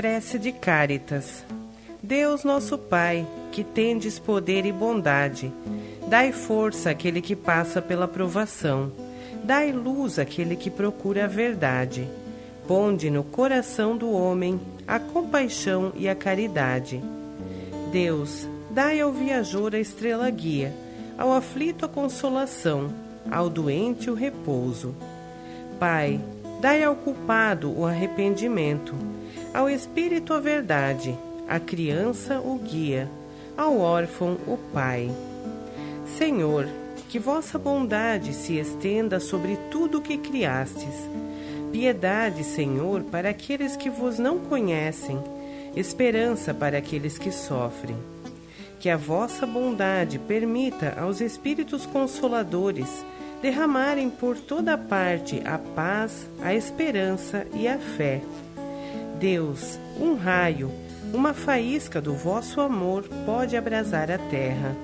Prece de Cáritas. Deus nosso Pai, que tendes poder e bondade, dai força àquele que passa pela provação, dai luz àquele que procura a verdade. Ponde no coração do homem a compaixão e a caridade. Deus, dai ao viajor a estrela guia, ao aflito a consolação, ao doente o repouso. Pai, dai ao culpado o arrependimento, ao espírito a verdade, à criança o guia, ao órfão o pai. Senhor, que vossa bondade se estenda sobre tudo o que criastes. Piedade, Senhor, para aqueles que vos não conhecem, esperança para aqueles que sofrem. Que a vossa bondade permita aos Espíritos Consoladores derramarem por toda parte a paz, a esperança e a fé. Deus, um raio, uma faísca do vosso amor pode abrasar a terra.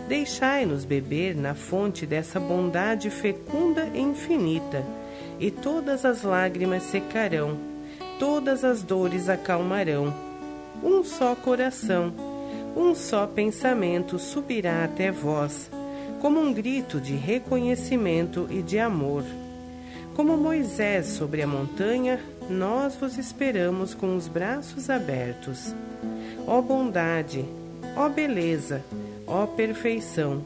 Deixai-nos beber na fonte dessa bondade fecunda e infinita, e todas as lágrimas secarão, todas as dores acalmarão. Um só coração, um só pensamento subirá até vós, como um grito de reconhecimento e de amor. Como Moisés sobre a montanha, nós vos esperamos com os braços abertos. Ó bondade, ó beleza, ó perfeição,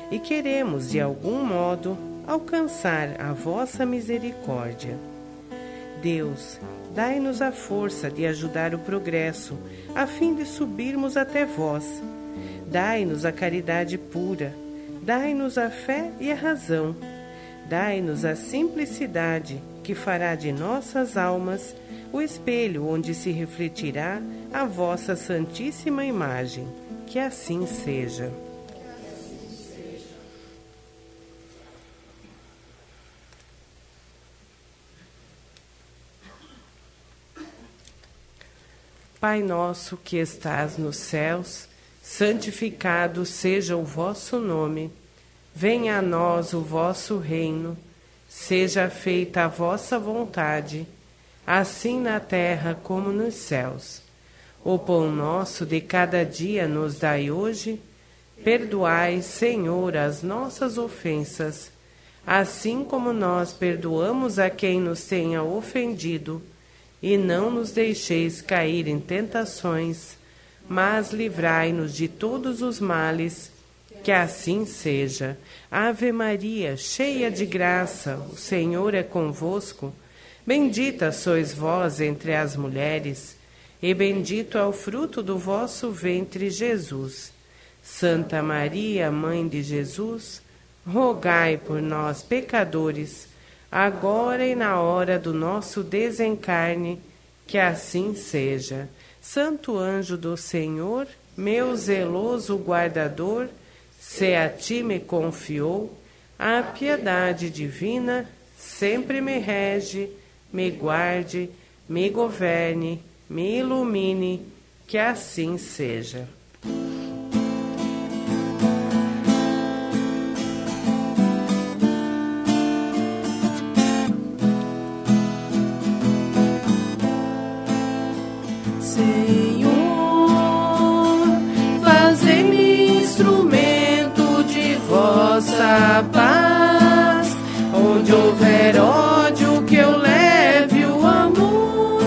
e queremos, de algum modo, alcançar a vossa misericórdia. Deus, dai-nos a força de ajudar o progresso, a fim de subirmos até vós. Dai-nos a caridade pura, dai-nos a fé e a razão. Dai-nos a simplicidade, que fará de nossas almas o espelho onde se refletirá a vossa santíssima imagem. Que assim seja. Pai nosso que estás nos céus, santificado seja o vosso nome. Venha a nós o vosso reino. Seja feita a vossa vontade, assim na terra como nos céus. O pão nosso de cada dia nos dai hoje. Perdoai, Senhor, as nossas ofensas, assim como nós perdoamos a quem nos tenha ofendido. E não nos deixeis cair em tentações, mas livrai-nos de todos os males. Que assim seja. Ave Maria, cheia de graça, o Senhor é convosco. Bendita sois vós entre as mulheres, e bendito é o fruto do vosso ventre, Jesus. Santa Maria, Mãe de Jesus, rogai por nós, pecadores, agora e na hora do nosso desencarne. Que assim seja. Santo anjo do Senhor, meu zeloso guardador, se a ti me confiou, a piedade divina sempre me rege, me guarde, me governe, me ilumine, que assim seja. Senhor, fazei-me instrumento de vossa paz. Onde houver ódio, que eu leve o amor.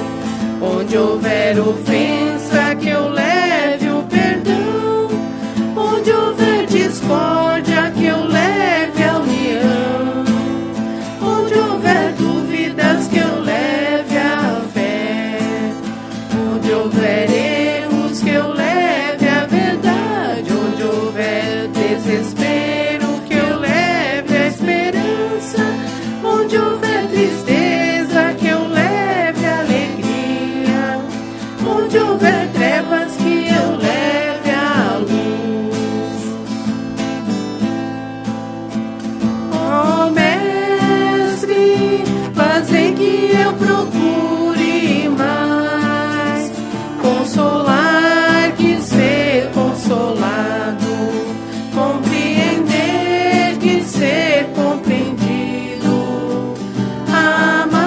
Onde houver ofensa, que eu leve o perdão. Onde houver discórdia, que eu leve a união. Onde houver dúvidas, que eu leve a fé. Onde houver erros, que eu leve a verdade. Onde houver desespero, que eu leve a esperança. Onde houver tristeza, que eu leve a alegria. Onde houver trevas, que eu leve a luz. Ó Mestre, fazei que eu procure mais consolar que ser consolado, compreender que ser compreendido, amar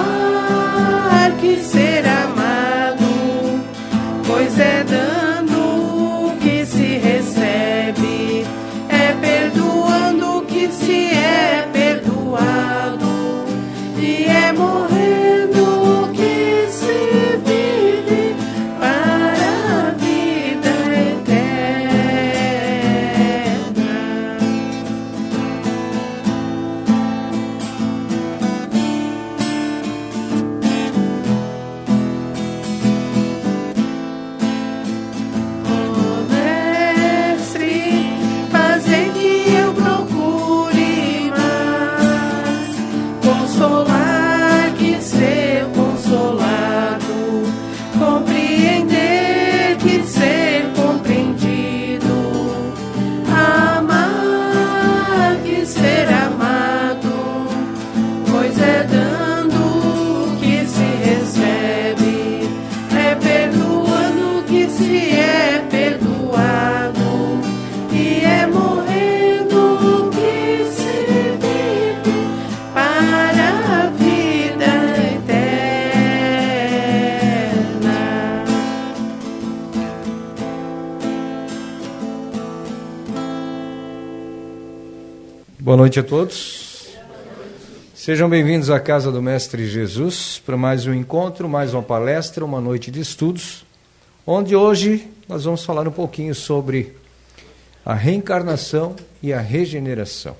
que ser amado, Boa noite a todos. Sejam bem-vindos à Casa do Mestre Jesus para mais um encontro, mais uma palestra, uma noite de estudos, onde hoje nós vamos falar um pouquinho sobre a reencarnação e a regeneração.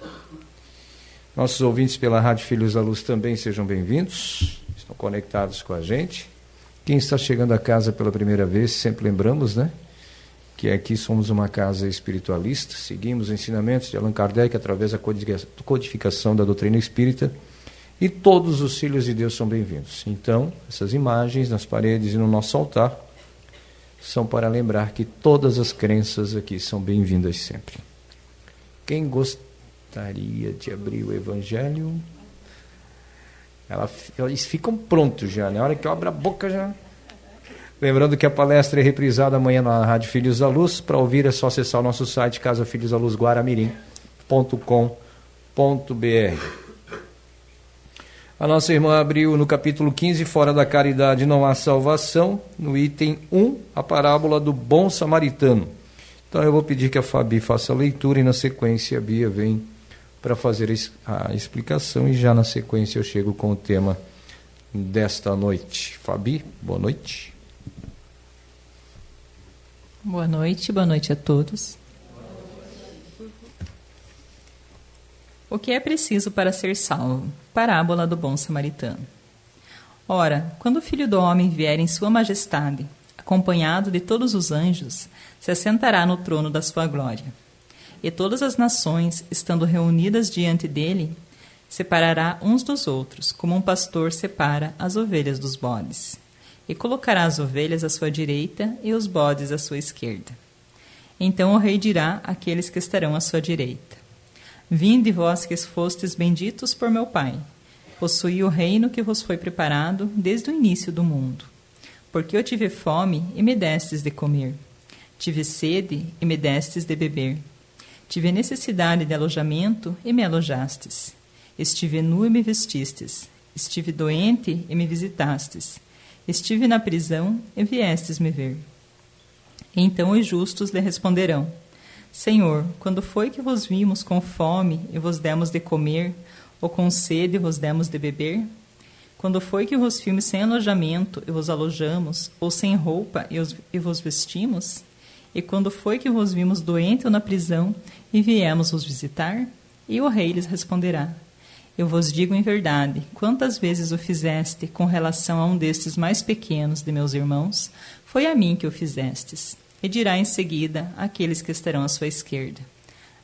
Nossos ouvintes pela Rádio Filhos da Luz também sejam bem-vindos, estão conectados com a gente. Quem está chegando à casa pela primeira vez, sempre lembramos, né? Que aqui somos uma casa espiritualista, seguimos os ensinamentos de Allan Kardec através da codificação da doutrina espírita, e todos os filhos de Deus são bem-vindos. Então, essas imagens nas paredes e no nosso altar são para lembrar que todas as crenças aqui são bem-vindas sempre. Quem gostaria de abrir o Evangelho? Eles ficam prontos já, na hora que eu abro a boca já... Lembrando que a palestra é reprisada amanhã na Rádio Filhos da Luz. Para ouvir é só acessar o nosso site casafilhosdaluzguaramirim.com.br. A nossa irmã abriu no capítulo 15, Fora da Caridade não há salvação, no item 1, a parábola do bom samaritano. Então eu vou pedir que a Fabi faça a leitura e na sequência a Bia vem para fazer a explicação e já na sequência eu chego com o tema desta noite. Fabi, boa noite. Boa noite a todos. O que é preciso para ser salvo? Parábola do bom samaritano. Ora, quando o Filho do Homem vier em sua majestade, acompanhado de todos os anjos, se assentará no trono da sua glória. E todas as nações, estando reunidas diante dele, separará uns dos outros, como um pastor separa as ovelhas dos bodes. E colocará as ovelhas à sua direita e os bodes à sua esquerda. Então o rei dirá àqueles que estarão à sua direita: Vinde vós que fostes benditos por meu Pai, possuí o reino que vos foi preparado desde o início do mundo. Porque eu tive fome e me destes de comer, tive sede e me destes de beber, tive necessidade de alojamento e me alojastes, estive nu e me vestistes, estive doente e me visitastes, estive na prisão e viestes me ver. Então os justos lhe responderão: Senhor, quando foi que vos vimos com fome e vos demos de comer, ou com sede e vos demos de beber? Quando foi que vos vimos sem alojamento e vos alojamos, ou sem roupa e vos vestimos? E quando foi que vos vimos doente ou na prisão e viemos vos visitar? E o rei lhes responderá: Eu vos digo em verdade, quantas vezes o fizeste com relação a um destes mais pequenos de meus irmãos, foi a mim que o fizestes. E dirá em seguida àqueles que estarão à sua esquerda: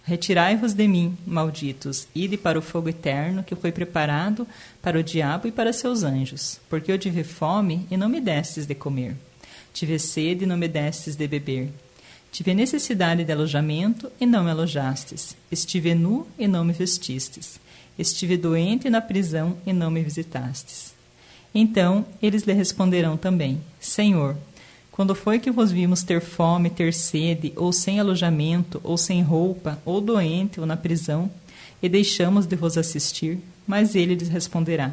Retirai-vos de mim, malditos, ide para o fogo eterno que foi preparado para o diabo e para seus anjos, porque eu tive fome e não me destes de comer, tive sede e não me destes de beber, tive necessidade de alojamento e não me alojastes, estive nu e não me vestistes, estive doente na prisão e não me visitastes. Então eles lhe responderão também: Senhor, quando foi que vos vimos ter fome, ter sede, ou sem alojamento, ou sem roupa, ou doente, ou na prisão, e deixamos de vos assistir? Mas ele lhes responderá: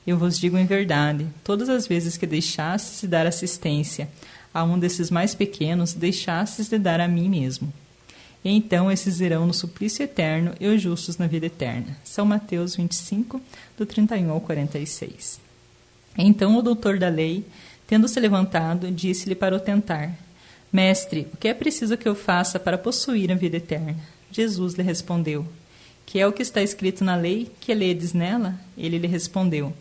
Eu vos digo em verdade, todas as vezes que deixastes de dar assistência a um desses mais pequenos, deixastes de dar a mim mesmo. E então esses irão no suplício eterno e os justos na vida eterna. São Mateus 25, do 31 ao 46. Então o doutor da lei, tendo-se levantado, disse-lhe para o tentar: Mestre, o que é preciso que eu faça para possuir a vida eterna? Jesus lhe respondeu: Que é o que está escrito na lei, que ledes nela? Ele lhe respondeu: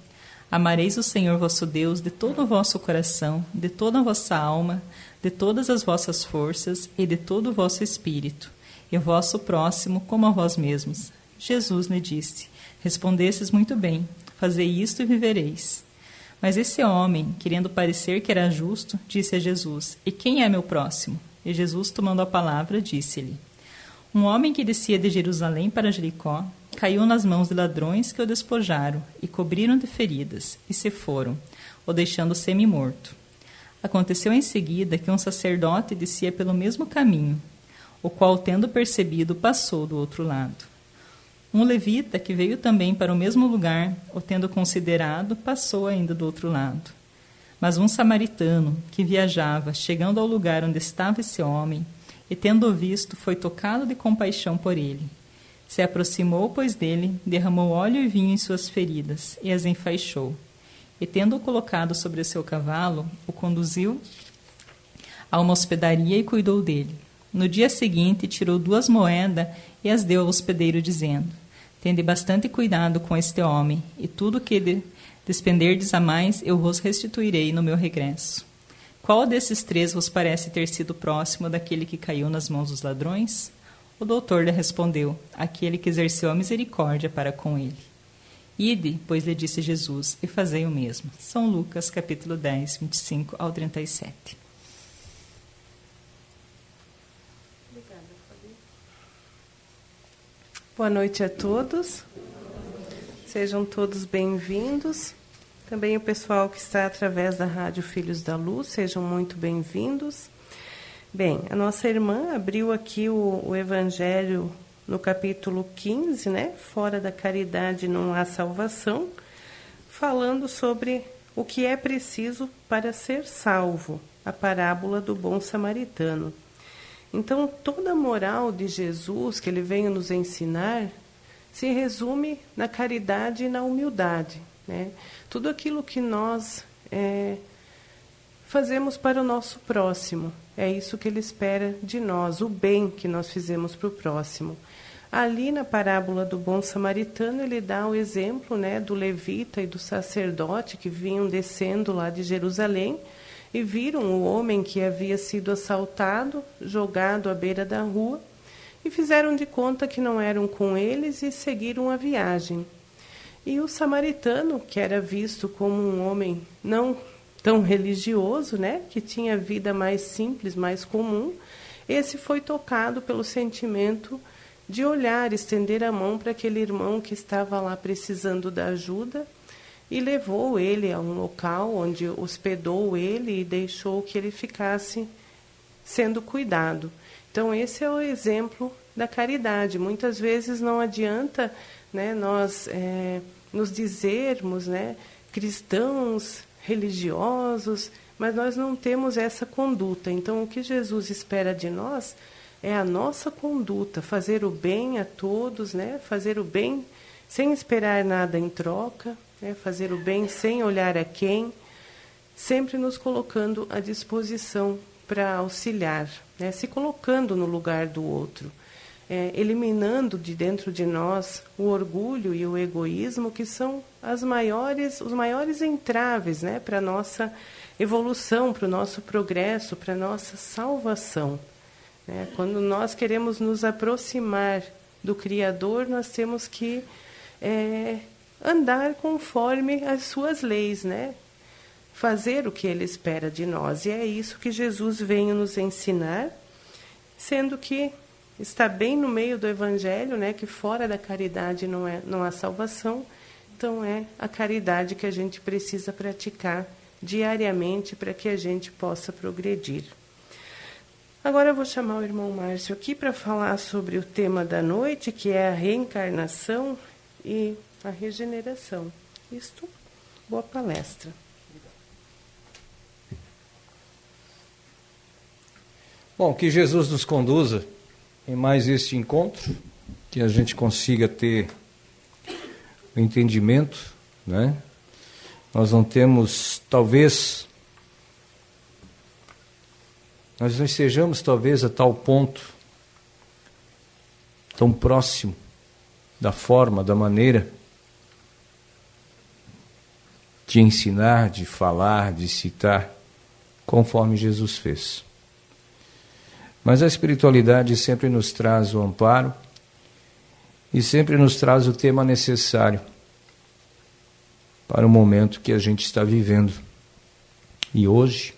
Amareis o Senhor vosso Deus de todo o vosso coração, de toda a vossa alma, de todas as vossas forças e de todo o vosso espírito, e o vosso próximo como a vós mesmos. Jesus lhe disse: Respondestes muito bem, fazei isto e vivereis. Mas esse homem, querendo parecer que era justo, disse a Jesus: E quem é meu próximo? E Jesus, tomando a palavra, disse-lhe: Um homem que descia de Jerusalém para Jericó caiu nas mãos de ladrões que o despojaram e cobriram de feridas, e se foram, o deixando semi-morto. Aconteceu em seguida que um sacerdote descia pelo mesmo caminho, o qual, tendo percebido, passou do outro lado. Um levita, que veio também para o mesmo lugar, o tendo considerado, passou ainda do outro lado. Mas um samaritano, que viajava, chegando ao lugar onde estava esse homem, e tendo-o visto, foi tocado de compaixão por ele. Se aproximou, pois, dele, derramou óleo e vinho em suas feridas, e as enfaixou. E, tendo-o colocado sobre o seu cavalo, o conduziu a uma hospedaria e cuidou dele. No dia seguinte, tirou 2 moedas e as deu ao hospedeiro, dizendo: Tende bastante cuidado com este homem, e tudo que despenderdes a mais, eu vos restituirei no meu regresso. Qual desses 3 vos parece ter sido próximo daquele que caiu nas mãos dos ladrões? O doutor lhe respondeu: Aquele que exerceu a misericórdia para com ele. Ide, pois lhe disse Jesus, e fazei o mesmo. São Lucas, capítulo 10, 25 ao 37. Boa noite a todos. Sejam todos bem-vindos. Também o pessoal que está através da Rádio Filhos da Luz, sejam muito bem-vindos. Bem, a nossa irmã abriu aqui o Evangelho no capítulo 15, né? Fora da caridade não há salvação, falando sobre o que é preciso para ser salvo, a parábola do bom samaritano. Então, toda a moral de Jesus que ele veio nos ensinar se resume na caridade e na humildade, né? Tudo aquilo que nós fazemos para o nosso próximo, é isso que ele espera de nós, o bem que nós fizemos para o próximo. Ali na parábola do bom samaritano, ele dá o exemplo, né, do levita e do sacerdote que vinham descendo lá de Jerusalém e viram o homem que havia sido assaltado, jogado à beira da rua, e fizeram de conta que não eram com eles e seguiram a viagem. E o samaritano, que era visto como um homem não tão religioso, né, que tinha vida mais simples, mais comum, esse foi tocado pelo sentimento de olhar, estender a mão para aquele irmão que estava lá precisando da ajuda e levou ele a um local onde hospedou ele e deixou que ele ficasse sendo cuidado. Então, esse é o exemplo da caridade. Muitas vezes não adianta, né, nós nos dizermos, né, cristãos, religiosos, mas nós não temos essa conduta. Então, o que Jesus espera de nós é a nossa conduta, fazer o bem a todos, né, fazer o bem sem esperar nada em troca, né, fazer o bem sem olhar a quem, sempre nos colocando à disposição para auxiliar, né, se colocando no lugar do outro, eliminando de dentro de nós o orgulho e o egoísmo, que são os maiores entraves, né, para a nossa evolução, para o nosso progresso, para a nossa salvação. Né? Quando nós queremos nos aproximar do Criador, nós temos que andar conforme as suas leis, né? Fazer o que Ele espera de nós. E é isso que Jesus veio nos ensinar, sendo que está bem no meio do Evangelho, né, que fora da caridade não há salvação. Então é a caridade que a gente precisa praticar diariamente para que a gente possa progredir. Agora eu vou chamar o irmão Márcio aqui para falar sobre o tema da noite, que é a reencarnação e a regeneração. Isto, boa palestra. Bom, que Jesus nos conduza em mais este encontro, que a gente consiga ter o entendimento, né? Nós não temos, talvez, nós não estejamos talvez a tal ponto, tão próximo da forma, da maneira de ensinar, de falar, de citar, conforme Jesus fez. Mas a espiritualidade sempre nos traz o amparo e sempre nos traz o tema necessário para o momento que a gente está vivendo. E hoje,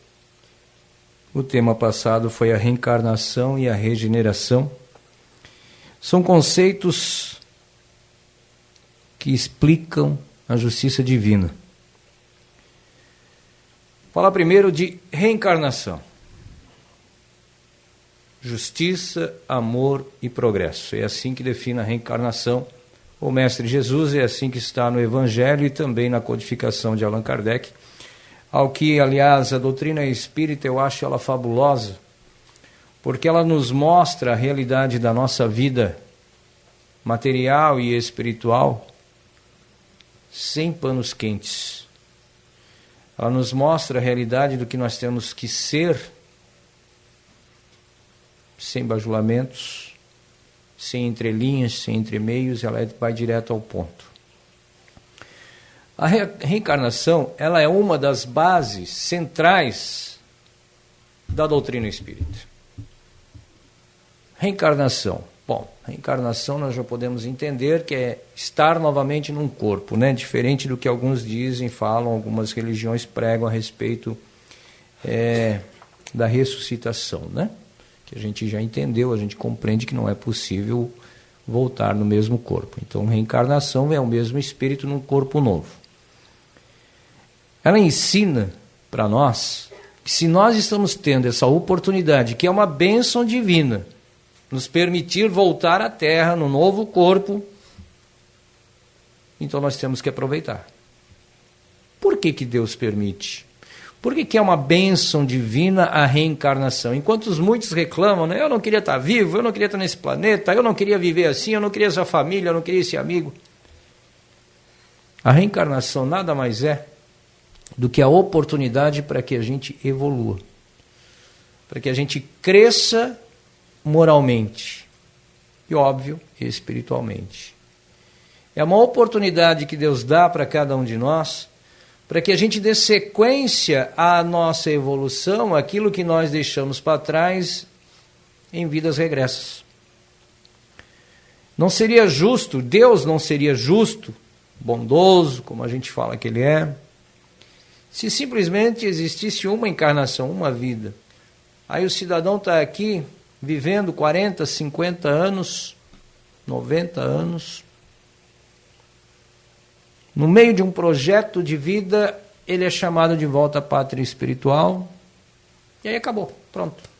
o tema passado foi a reencarnação e a regeneração. São conceitos que explicam a justiça divina. Vou falar primeiro de reencarnação. Justiça, amor e progresso. É assim que define a reencarnação o Mestre Jesus, é assim que está no Evangelho e também na codificação de Allan Kardec, ao que, aliás, a doutrina espírita, eu acho ela fabulosa, porque ela nos mostra a realidade da nossa vida material e espiritual sem panos quentes. Ela nos mostra a realidade do que nós temos que ser, sem bajulamentos, sem entrelinhas, sem entremeios, ela vai direto ao ponto. A reencarnação, ela é uma das bases centrais da doutrina espírita. Reencarnação. Bom, reencarnação nós já podemos entender que é estar novamente num corpo, né? Diferente do que alguns dizem, falam, algumas religiões pregam a respeito da ressuscitação, né? Que a gente já entendeu, a gente compreende que não é possível voltar no mesmo corpo. Então, reencarnação é o mesmo espírito num corpo novo. Ela ensina para nós que se nós estamos tendo essa oportunidade, que é uma bênção divina, nos permitir voltar à Terra no novo corpo, então nós temos que aproveitar. Por que Deus permite? Por que é uma bênção divina a reencarnação? Enquanto muitos reclamam, né? Eu não queria estar vivo, eu não queria estar nesse planeta, eu não queria viver assim, eu não queria essa família, eu não queria esse amigo. A reencarnação nada mais é do que a oportunidade para que a gente evolua, para que a gente cresça moralmente e, óbvio, espiritualmente. É uma oportunidade que Deus dá para cada um de nós, para que a gente dê sequência à nossa evolução, aquilo que nós deixamos para trás em vidas regressas. Não seria justo, Deus não seria justo, bondoso, como a gente fala que Ele é, se simplesmente existisse uma encarnação, uma vida. Aí o cidadão está aqui vivendo 40, 50 anos, 90 anos. No meio de um projeto de vida, ele é chamado de volta à pátria espiritual. E aí acabou, pronto.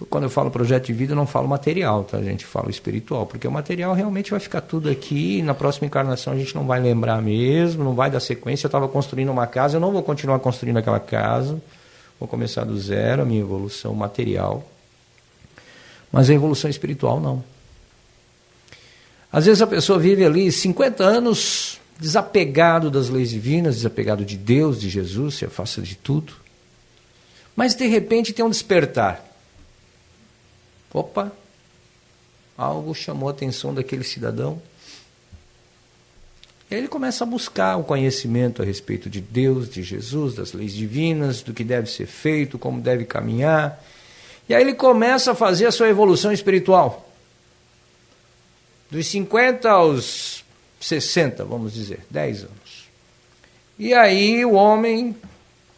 Quando eu falo projeto de vida, eu não falo material, tá, gente? Eu falo espiritual, porque o material realmente vai ficar tudo aqui, e na próxima encarnação a gente não vai lembrar mesmo, não vai dar sequência. Eu estava construindo uma casa, eu não vou continuar construindo aquela casa, vou começar do zero a minha evolução material. Mas a evolução espiritual não. Às vezes a pessoa vive ali 50 anos desapegado das leis divinas, desapegado de Deus, de Jesus, se afasta de tudo. Mas de repente tem um despertar. Opa, algo chamou a atenção daquele cidadão. E aí ele começa a buscar o conhecimento a respeito de Deus, de Jesus, das leis divinas, do que deve ser feito, como deve caminhar. E aí ele começa a fazer a sua evolução espiritual. Dos 50 aos 60, vamos dizer, 10 anos. E aí o homem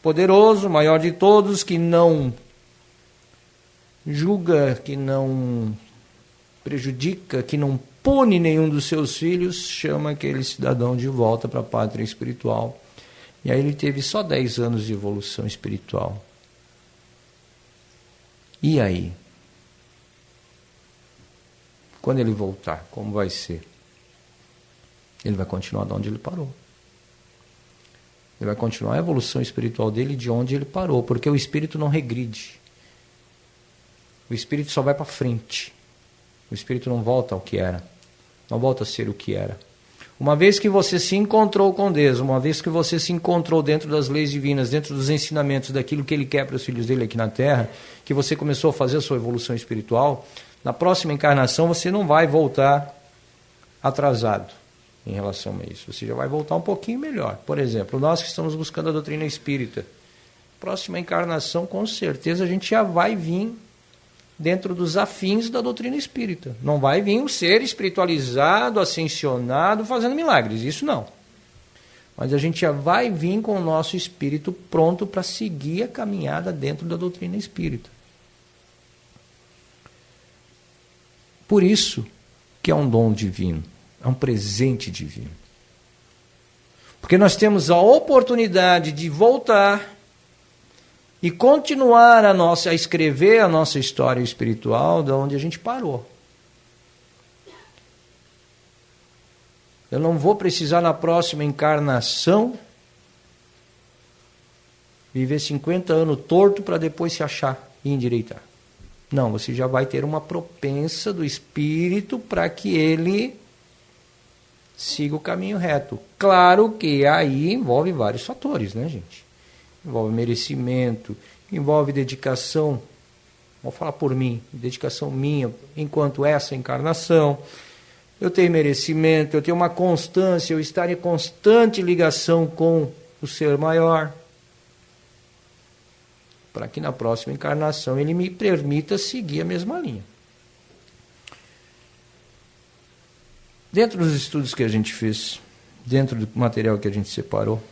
poderoso, maior de todos, que não julga, que não prejudica, que não pune nenhum dos seus filhos, chama aquele cidadão de volta para a pátria espiritual. E aí ele teve só 10 anos de evolução espiritual. E aí? Quando ele voltar, como vai ser? Ele vai continuar de onde ele parou. Ele vai continuar a evolução espiritual dele de onde ele parou, porque o espírito não regride. O espírito só vai para frente. O espírito não volta ao que era. Não volta a ser o que era. Uma vez que você se encontrou com Deus, uma vez que você se encontrou dentro das leis divinas, dentro dos ensinamentos, daquilo que Ele quer para os filhos dele aqui na Terra, que você começou a fazer a sua evolução espiritual, na próxima encarnação você não vai voltar atrasado em relação a isso. Você já vai voltar um pouquinho melhor. Por exemplo, nós que estamos buscando a doutrina espírita, próxima encarnação, com certeza, a gente já vai vir dentro dos afins da doutrina espírita. Não vai vir um ser espiritualizado, ascensionado, fazendo milagres. Isso não. Mas a gente já vai vir com o nosso espírito pronto para seguir a caminhada dentro da doutrina espírita. Por isso que é um dom divino, é um presente divino. Porque nós temos a oportunidade de voltar e continuar a escrever a nossa história espiritual de onde a gente parou. Eu não vou precisar na próxima encarnação viver 50 anos torto para depois se achar e endireitar. Não, você já vai ter uma propensa do Espírito para que ele siga o caminho reto. Claro que aí envolve vários fatores, né, gente? Envolve merecimento, envolve dedicação. Vou falar por mim, dedicação minha, enquanto essa encarnação. Eu tenho merecimento, eu tenho uma constância, eu estar em constante ligação com o Ser Maior, para que na próxima encarnação ele me permita seguir a mesma linha. Dentro dos estudos que a gente fez, dentro do material que a gente separou,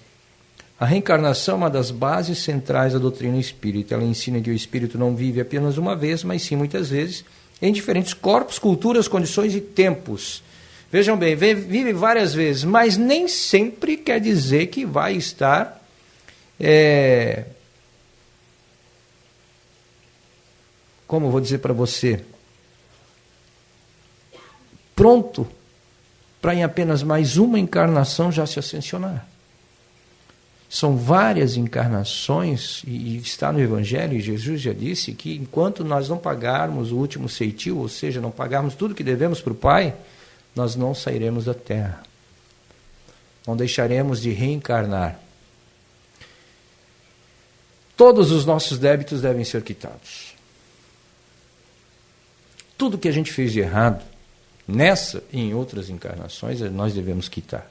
a reencarnação é uma das bases centrais da doutrina espírita. Ela ensina que o espírito não vive apenas uma vez, mas sim muitas vezes, em diferentes corpos, culturas, condições e tempos. Vejam bem, vive várias vezes, mas nem sempre quer dizer que vai estar como vou dizer para você, pronto para em apenas mais uma encarnação já se ascensionar. São várias encarnações, e está no Evangelho, e Jesus já disse que enquanto nós não pagarmos o último ceitil, ou seja, não pagarmos tudo que devemos para o Pai, nós não sairemos da Terra. Não deixaremos de reencarnar. Todos os nossos débitos devem ser quitados. Tudo que a gente fez de errado, nessa e em outras encarnações, nós devemos quitar.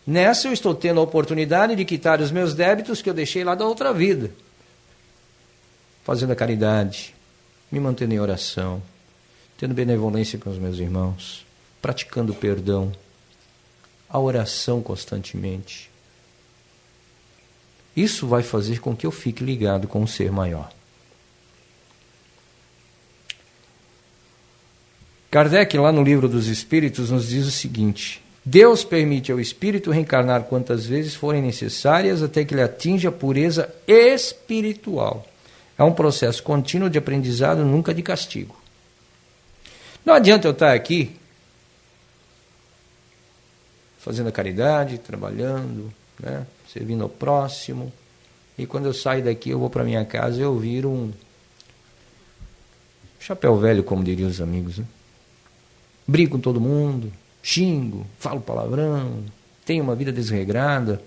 Nessa eu estou tendo a oportunidade de quitar os meus débitos que eu deixei lá da outra vida. Fazendo a caridade, me mantendo em oração, tendo benevolência com os meus irmãos, praticando o perdão, a oração constantemente. Isso vai fazer com que eu fique ligado com o Ser Maior. Kardec, lá no Livro dos Espíritos, nos diz o seguinte: Deus permite ao espírito reencarnar quantas vezes forem necessárias até que ele atinja a pureza espiritual. É um processo contínuo de aprendizado, nunca de castigo. Não adianta eu estar aqui fazendo a caridade, trabalhando, né, servindo ao próximo, e quando eu saio daqui, eu vou para minha casa e eu viro um chapéu velho, como diriam os amigos, né? Brigo com todo mundo, xingo, falo palavrão, tenho uma vida desregrada.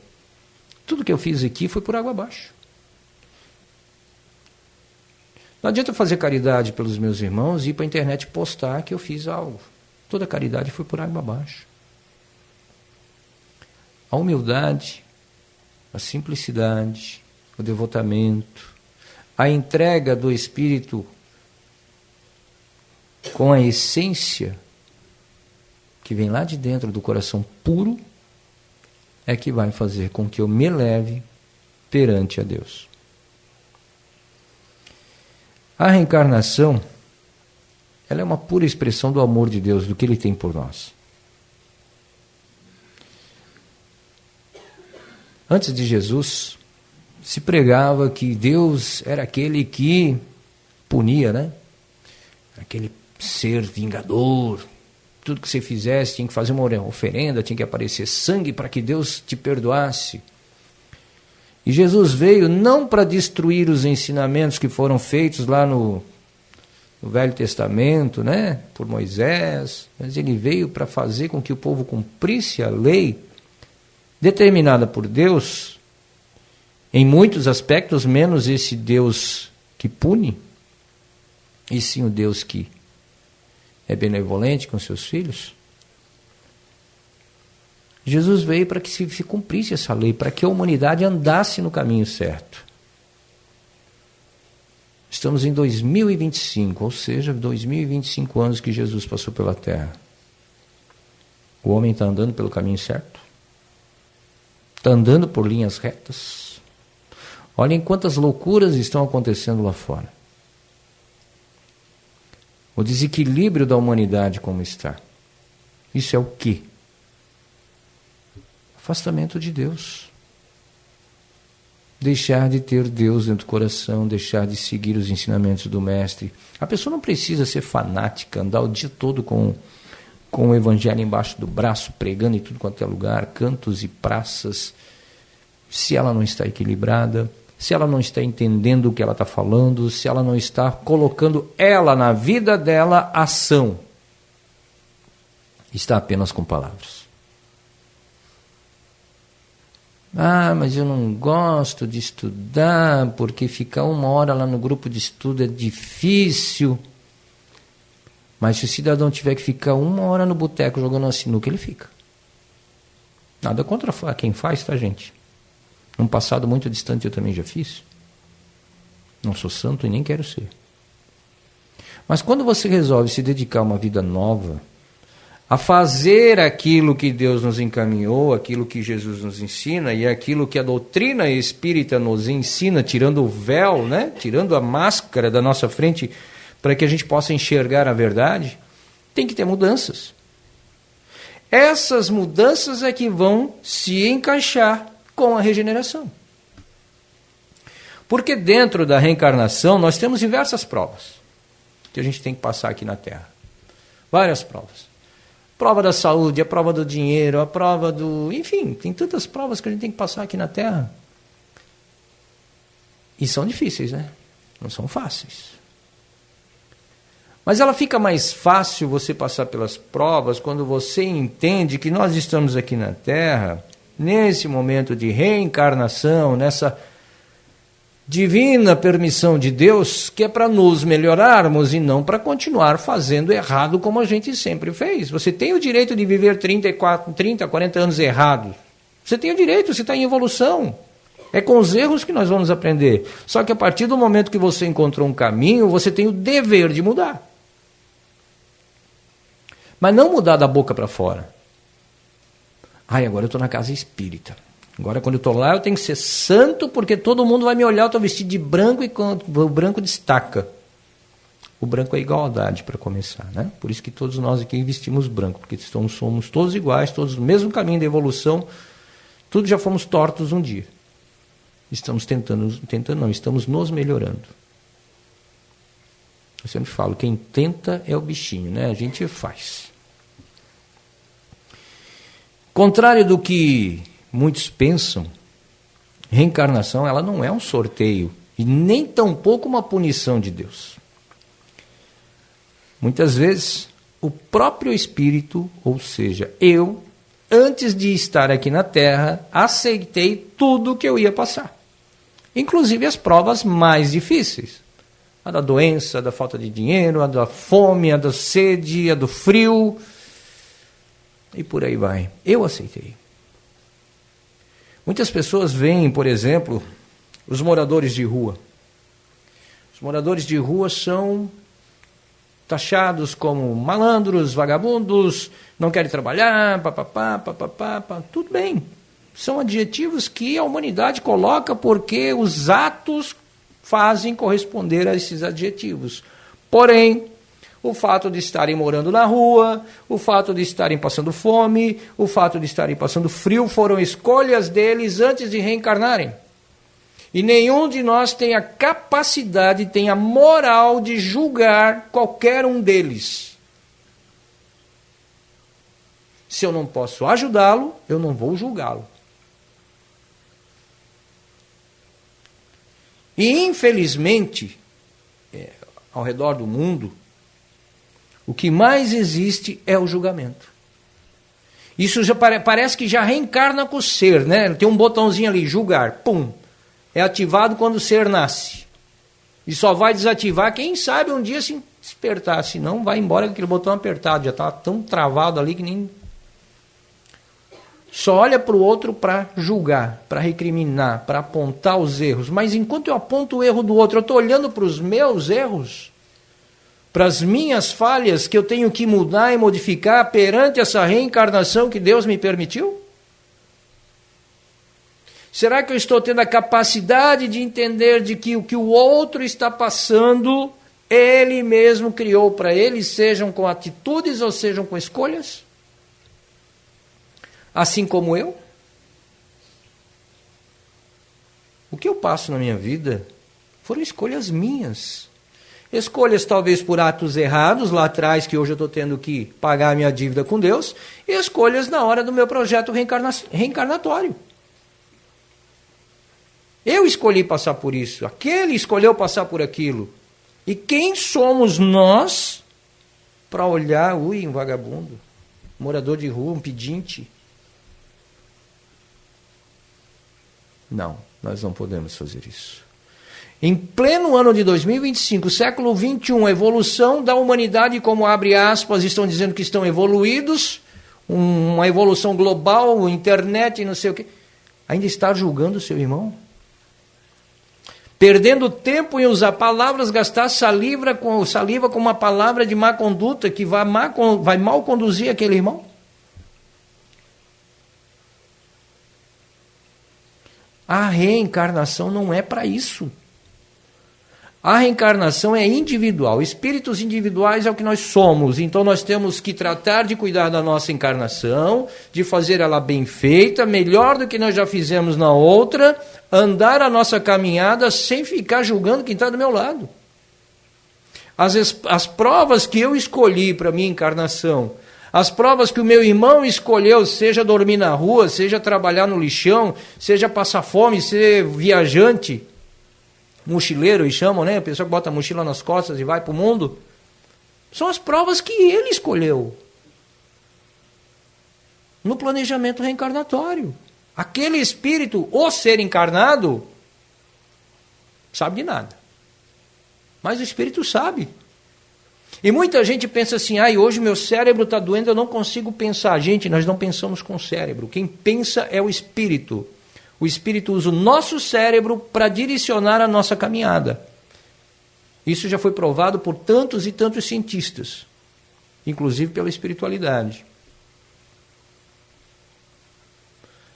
Tudo que eu fiz aqui foi por água abaixo. Não adianta eu fazer caridade pelos meus irmãos e ir para a internet postar que eu fiz algo. Toda caridade foi por água abaixo. A humildade, a simplicidade, o devotamento, a entrega do espírito com a essência que vem lá de dentro do coração puro, é que vai fazer com que eu me eleve perante a Deus. A reencarnação, ela é uma pura expressão do amor de Deus, do que Ele tem por nós. Antes de Jesus, se pregava que Deus era aquele que punia, né? Aquele ser vingador. Tudo que você fizesse, tinha que fazer uma oferenda, tinha que aparecer sangue para que Deus te perdoasse. E Jesus veio não para destruir os ensinamentos que foram feitos lá no Velho Testamento, né, por Moisés, mas ele veio para fazer com que o povo cumprisse a lei determinada por Deus, em muitos aspectos, menos esse Deus que pune, e sim o Deus que é benevolente com seus filhos. Jesus veio para que se cumprisse essa lei, para que a humanidade andasse no caminho certo. Estamos em 2025, ou seja, 2025 anos que Jesus passou pela Terra. O homem está andando pelo caminho certo? Está andando por linhas retas? Olhem quantas loucuras estão acontecendo lá fora. O desequilíbrio da humanidade como está. Isso é o quê? Afastamento de Deus. Deixar de ter Deus dentro do coração, deixar de seguir os ensinamentos do Mestre. A pessoa não precisa ser fanática, andar o dia todo com o Evangelho embaixo do braço, pregando em tudo quanto é lugar, cantos e praças. Se ela não está equilibrada, se ela não está entendendo o que ela está falando, se ela não está colocando ela na vida dela ação. Está apenas com palavras. Ah, mas eu não gosto de estudar, porque ficar 1 hora lá no grupo de estudo é difícil. Mas se o cidadão tiver que ficar 1 hora no boteco jogando uma sinuca, ele fica. Nada contra quem faz, tá, gente? Num passado muito distante eu também já fiz. Não sou santo e nem quero ser. Mas quando você resolve se dedicar a uma vida nova, a fazer aquilo que Deus nos encaminhou, aquilo que Jesus nos ensina e aquilo que a doutrina espírita nos ensina, tirando o véu, né? Tirando a máscara da nossa frente para que a gente possa enxergar a verdade, tem que ter mudanças. Essas mudanças é que vão se encaixar com a regeneração. Porque dentro da reencarnação nós temos diversas provas que a gente tem que passar aqui na Terra. Várias provas. Prova da saúde, a prova do dinheiro, a prova do... Enfim, tem tantas provas que a gente tem que passar aqui na Terra. E são difíceis, né? Não são fáceis. Mas ela fica mais fácil você passar pelas provas quando você entende que nós estamos aqui na Terra, nesse momento de reencarnação, nessa divina permissão de Deus, que é para nos melhorarmos e não para continuar fazendo errado como a gente sempre fez. Você tem o direito de viver 30, 40 anos errados. Você tem o direito, você está em evolução. É com os erros que nós vamos aprender. Só que a partir do momento que você encontrou um caminho, você tem o dever de mudar. Mas não mudar da boca para fora. Ai, agora eu estou na casa espírita. Agora, quando eu estou lá, eu tenho que ser santo, porque todo mundo vai me olhar, eu estou vestido de branco e o branco destaca. O branco é igualdade, para começar, né? Por isso que todos nós aqui vestimos branco, porque somos todos iguais, todos no mesmo caminho da evolução, todos já fomos tortos um dia. Estamos estamos nos melhorando. Eu sempre falo, quem tenta é o bichinho, né? A gente faz. Contrário do que muitos pensam, reencarnação ela não é um sorteio e nem tampouco uma punição de Deus. Muitas vezes, o próprio Espírito, ou seja, eu, antes de estar aqui na Terra, aceitei tudo que eu ia passar. Inclusive as provas mais difíceis. A da doença, a da falta de dinheiro, a da fome, a da sede, a do frio. E por aí vai. Eu aceitei. Muitas pessoas veem, por exemplo, os moradores de rua. Os moradores de rua são taxados como malandros, vagabundos, não querem trabalhar, papapá, tudo bem. São adjetivos que a humanidade coloca porque os atos fazem corresponder a esses adjetivos. Porém, o fato de estarem morando na rua, o fato de estarem passando fome, o fato de estarem passando frio, foram escolhas deles antes de reencarnarem. E nenhum de nós tem a capacidade, tem a moral de julgar qualquer um deles. Se eu não posso ajudá-lo, eu não vou julgá-lo. E, infelizmente, ao redor do mundo, o que mais existe é o julgamento. Isso já parece que já reencarna com o ser, né? Tem um botãozinho ali, julgar, pum. É ativado quando o ser nasce. E só vai desativar, quem sabe, um dia se despertar. Se não, vai embora com aquele botão apertado. Já está tão travado ali que nem... Só olha para o outro para julgar, para recriminar, para apontar os erros. Mas enquanto eu aponto o erro do outro, eu estou olhando para os meus erros, para as minhas falhas que eu tenho que mudar e modificar perante essa reencarnação que Deus me permitiu? Será que eu estou tendo a capacidade de entender de que o que o outro está passando, ele mesmo criou para ele, sejam com atitudes ou sejam com escolhas? Assim como eu? O que eu passo na minha vida foram escolhas minhas. Escolhas talvez por atos errados lá atrás, que hoje eu estou tendo que pagar a minha dívida com Deus, e escolhas na hora do meu projeto reencarnatório. Eu escolhi passar por isso, aquele escolheu passar por aquilo. E quem somos nós para olhar, um vagabundo, morador de rua, um pedinte? Não, nós não podemos fazer isso. Em pleno ano de 2025, século 21, a evolução da humanidade, como abre aspas, estão dizendo que estão evoluídos, uma evolução global, internet, não sei o quê. Ainda está julgando o seu irmão? Perdendo tempo em usar palavras, gastar saliva com uma palavra de má conduta que vai mal conduzir aquele irmão? A reencarnação não é para isso. A reencarnação é individual. Espíritos individuais é o que nós somos. Então nós temos que tratar de cuidar da nossa encarnação, de fazer ela bem feita, melhor do que nós já fizemos na outra, andar a nossa caminhada sem ficar julgando quem está do meu lado. As provas que eu escolhi para a minha encarnação, as provas que o meu irmão escolheu, seja dormir na rua, seja trabalhar no lixão, seja passar fome, ser viajante, mochileiro, eles chamam, né? A pessoa que bota a mochila nas costas e vai para o mundo. São as provas que ele escolheu no planejamento reencarnatório. Aquele espírito, o ser encarnado, sabe de nada. Mas o espírito sabe. E muita gente pensa assim, hoje meu cérebro está doendo, eu não consigo pensar. Gente, nós não pensamos com o cérebro. Quem pensa é o espírito. O Espírito usa o nosso cérebro para direcionar a nossa caminhada. Isso já foi provado por tantos e tantos cientistas, inclusive pela espiritualidade.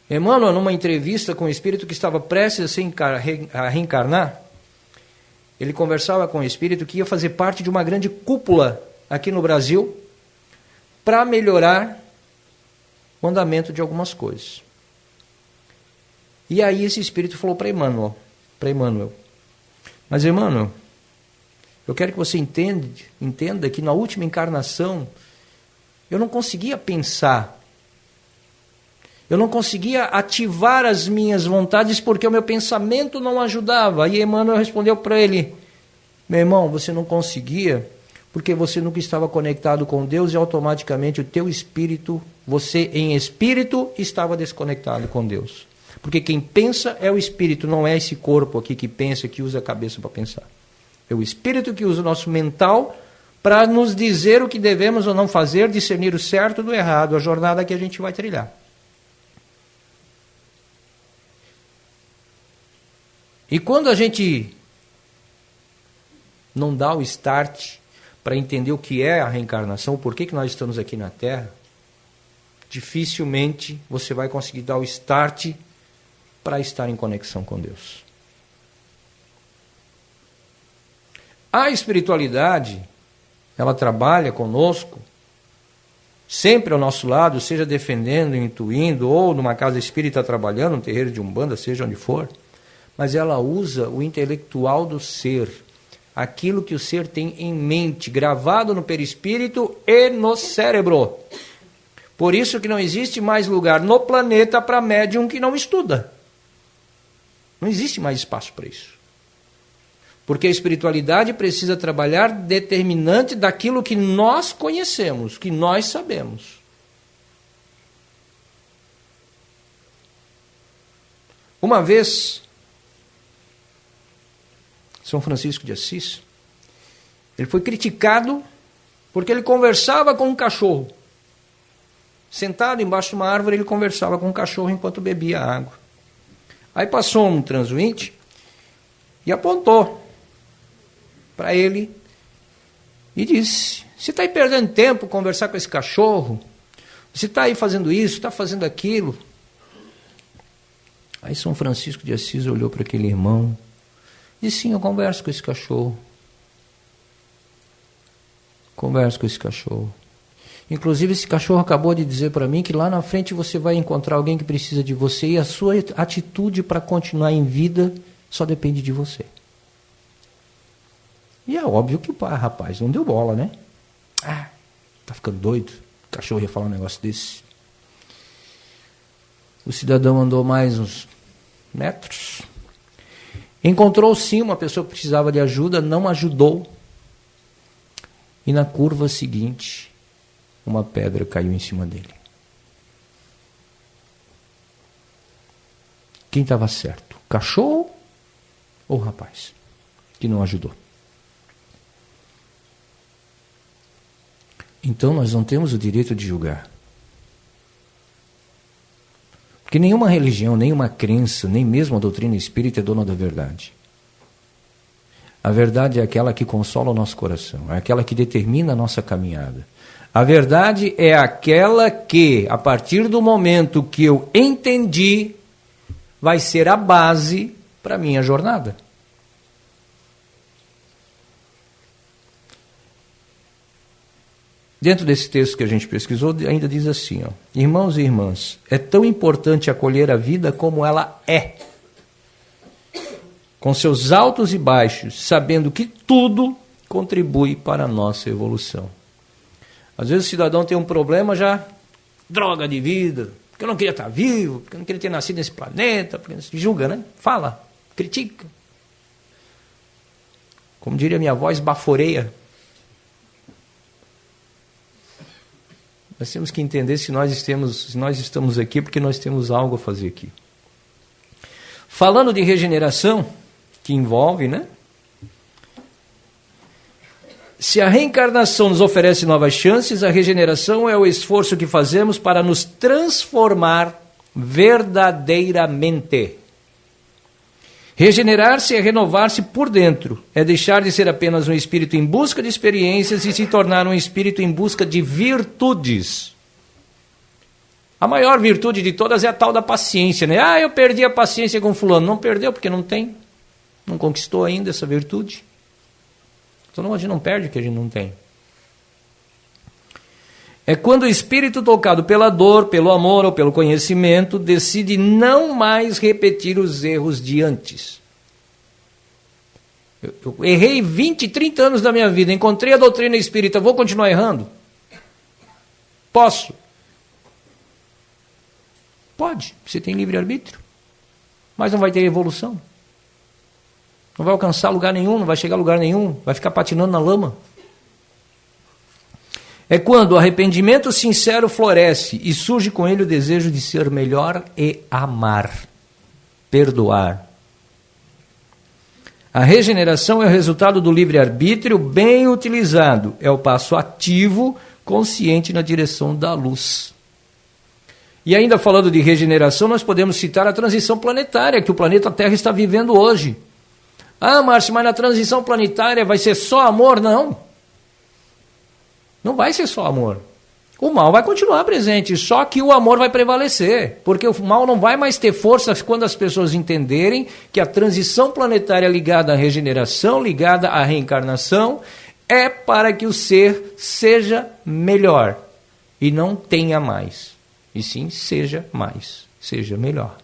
Emmanuel, numa entrevista com o espírito que estava prestes a reencarnar, ele conversava com o espírito que ia fazer parte de uma grande cúpula aqui no Brasil para melhorar o andamento de algumas coisas. E aí esse espírito falou para Emmanuel, mas Emmanuel, eu quero que você entenda que na última encarnação eu não conseguia pensar, eu não conseguia ativar as minhas vontades porque o meu pensamento não ajudava. E Emmanuel respondeu para ele, meu irmão, você não conseguia porque você nunca estava conectado com Deus e automaticamente o teu espírito, você em espírito estava desconectado com Deus. Porque quem pensa é o espírito, não é esse corpo aqui que pensa, que usa a cabeça para pensar. É o espírito que usa o nosso mental para nos dizer o que devemos ou não fazer, discernir o certo do errado, a jornada que a gente vai trilhar. E quando a gente não dá o start para entender o que é a reencarnação, por que nós estamos aqui na Terra, dificilmente você vai conseguir dar o start para estar em conexão com Deus. A espiritualidade, ela trabalha conosco, sempre ao nosso lado, seja defendendo, intuindo, ou numa casa espírita trabalhando, num terreiro de umbanda, seja onde for, mas ela usa o intelectual do ser, aquilo que o ser tem em mente, gravado no perispírito e no cérebro. Por isso que não existe mais lugar no planeta para médium que não estuda. Não existe mais espaço para isso. Porque a espiritualidade precisa trabalhar determinante daquilo que nós conhecemos, que nós sabemos. Uma vez, São Francisco de Assis, ele foi criticado porque ele conversava com um cachorro. Sentado embaixo de uma árvore, ele conversava com um cachorro enquanto bebia água. Aí passou um transuinte e apontou para ele e disse, você está aí perdendo tempo conversar com esse cachorro? Você está aí fazendo isso, está fazendo aquilo? Aí São Francisco de Assis olhou para aquele irmão e disse, sim, eu converso com esse cachorro. Converso com esse cachorro. Inclusive, esse cachorro acabou de dizer para mim que lá na frente você vai encontrar alguém que precisa de você e a sua atitude para continuar em vida só depende de você. E é óbvio que o rapaz não deu bola, né? Tá ficando doido? O cachorro ia falar um negócio desse. O cidadão andou mais uns metros, Encontrou sim uma pessoa que precisava de ajuda, não ajudou. E na curva seguinte, uma pedra caiu em cima dele. Quem estava certo? O cachorro ou o rapaz que não ajudou? Então nós não temos o direito de julgar. Porque nenhuma religião, nenhuma crença, nem mesmo a doutrina espírita é dona da verdade. A verdade é aquela que consola o nosso coração, é aquela que determina a nossa caminhada. A verdade é aquela que, a partir do momento que eu entendi, vai ser a base para a minha jornada. Dentro desse texto que a gente pesquisou, ainda diz assim, ó, irmãos e irmãs, é tão importante acolher a vida como ela é, com seus altos e baixos, sabendo que tudo contribui para a nossa evolução. Às vezes o cidadão tem um problema já, droga de vida, porque eu não queria estar vivo, porque eu não queria ter nascido nesse planeta, porque julga, né? Fala, critica. Como diria minha avó, esbaforeia. Nós temos que entender se nós estamos aqui porque nós temos algo a fazer aqui. Falando de regeneração, que envolve, né? Se a reencarnação nos oferece novas chances, a regeneração é o esforço que fazemos para nos transformar verdadeiramente. Regenerar-se é renovar-se por dentro, é deixar de ser apenas um espírito em busca de experiências e se tornar um espírito em busca de virtudes. A maior virtude de todas é a tal da paciência, né? Ah, eu perdi a paciência com fulano. Não perdeu porque não tem, não conquistou ainda essa virtude. Então a gente não perde o que a gente não tem. É quando o espírito tocado pela dor, pelo amor ou pelo conhecimento decide não mais repetir os erros de antes. Eu errei 20, 30 anos da minha vida, encontrei a doutrina espírita, vou continuar errando? Posso? Pode, você tem livre-arbítrio, mas não vai ter evolução. Não vai alcançar lugar nenhum, não vai chegar a lugar nenhum, vai ficar patinando na lama. É quando o arrependimento sincero floresce e surge com ele o desejo de ser melhor e amar, perdoar. A regeneração é o resultado do livre-arbítrio bem utilizado, é o passo ativo, consciente na direção da luz. E ainda falando de regeneração, nós podemos citar a transição planetária que o planeta Terra está vivendo hoje. Ah, Márcio, mas na transição planetária vai ser só amor? Não. Não vai ser só amor. O mal vai continuar presente, só que o amor vai prevalecer, porque o mal não vai mais ter força quando as pessoas entenderem que a transição planetária ligada à regeneração, ligada à reencarnação, é para que o ser seja melhor e não tenha mais, e sim seja mais, seja melhor.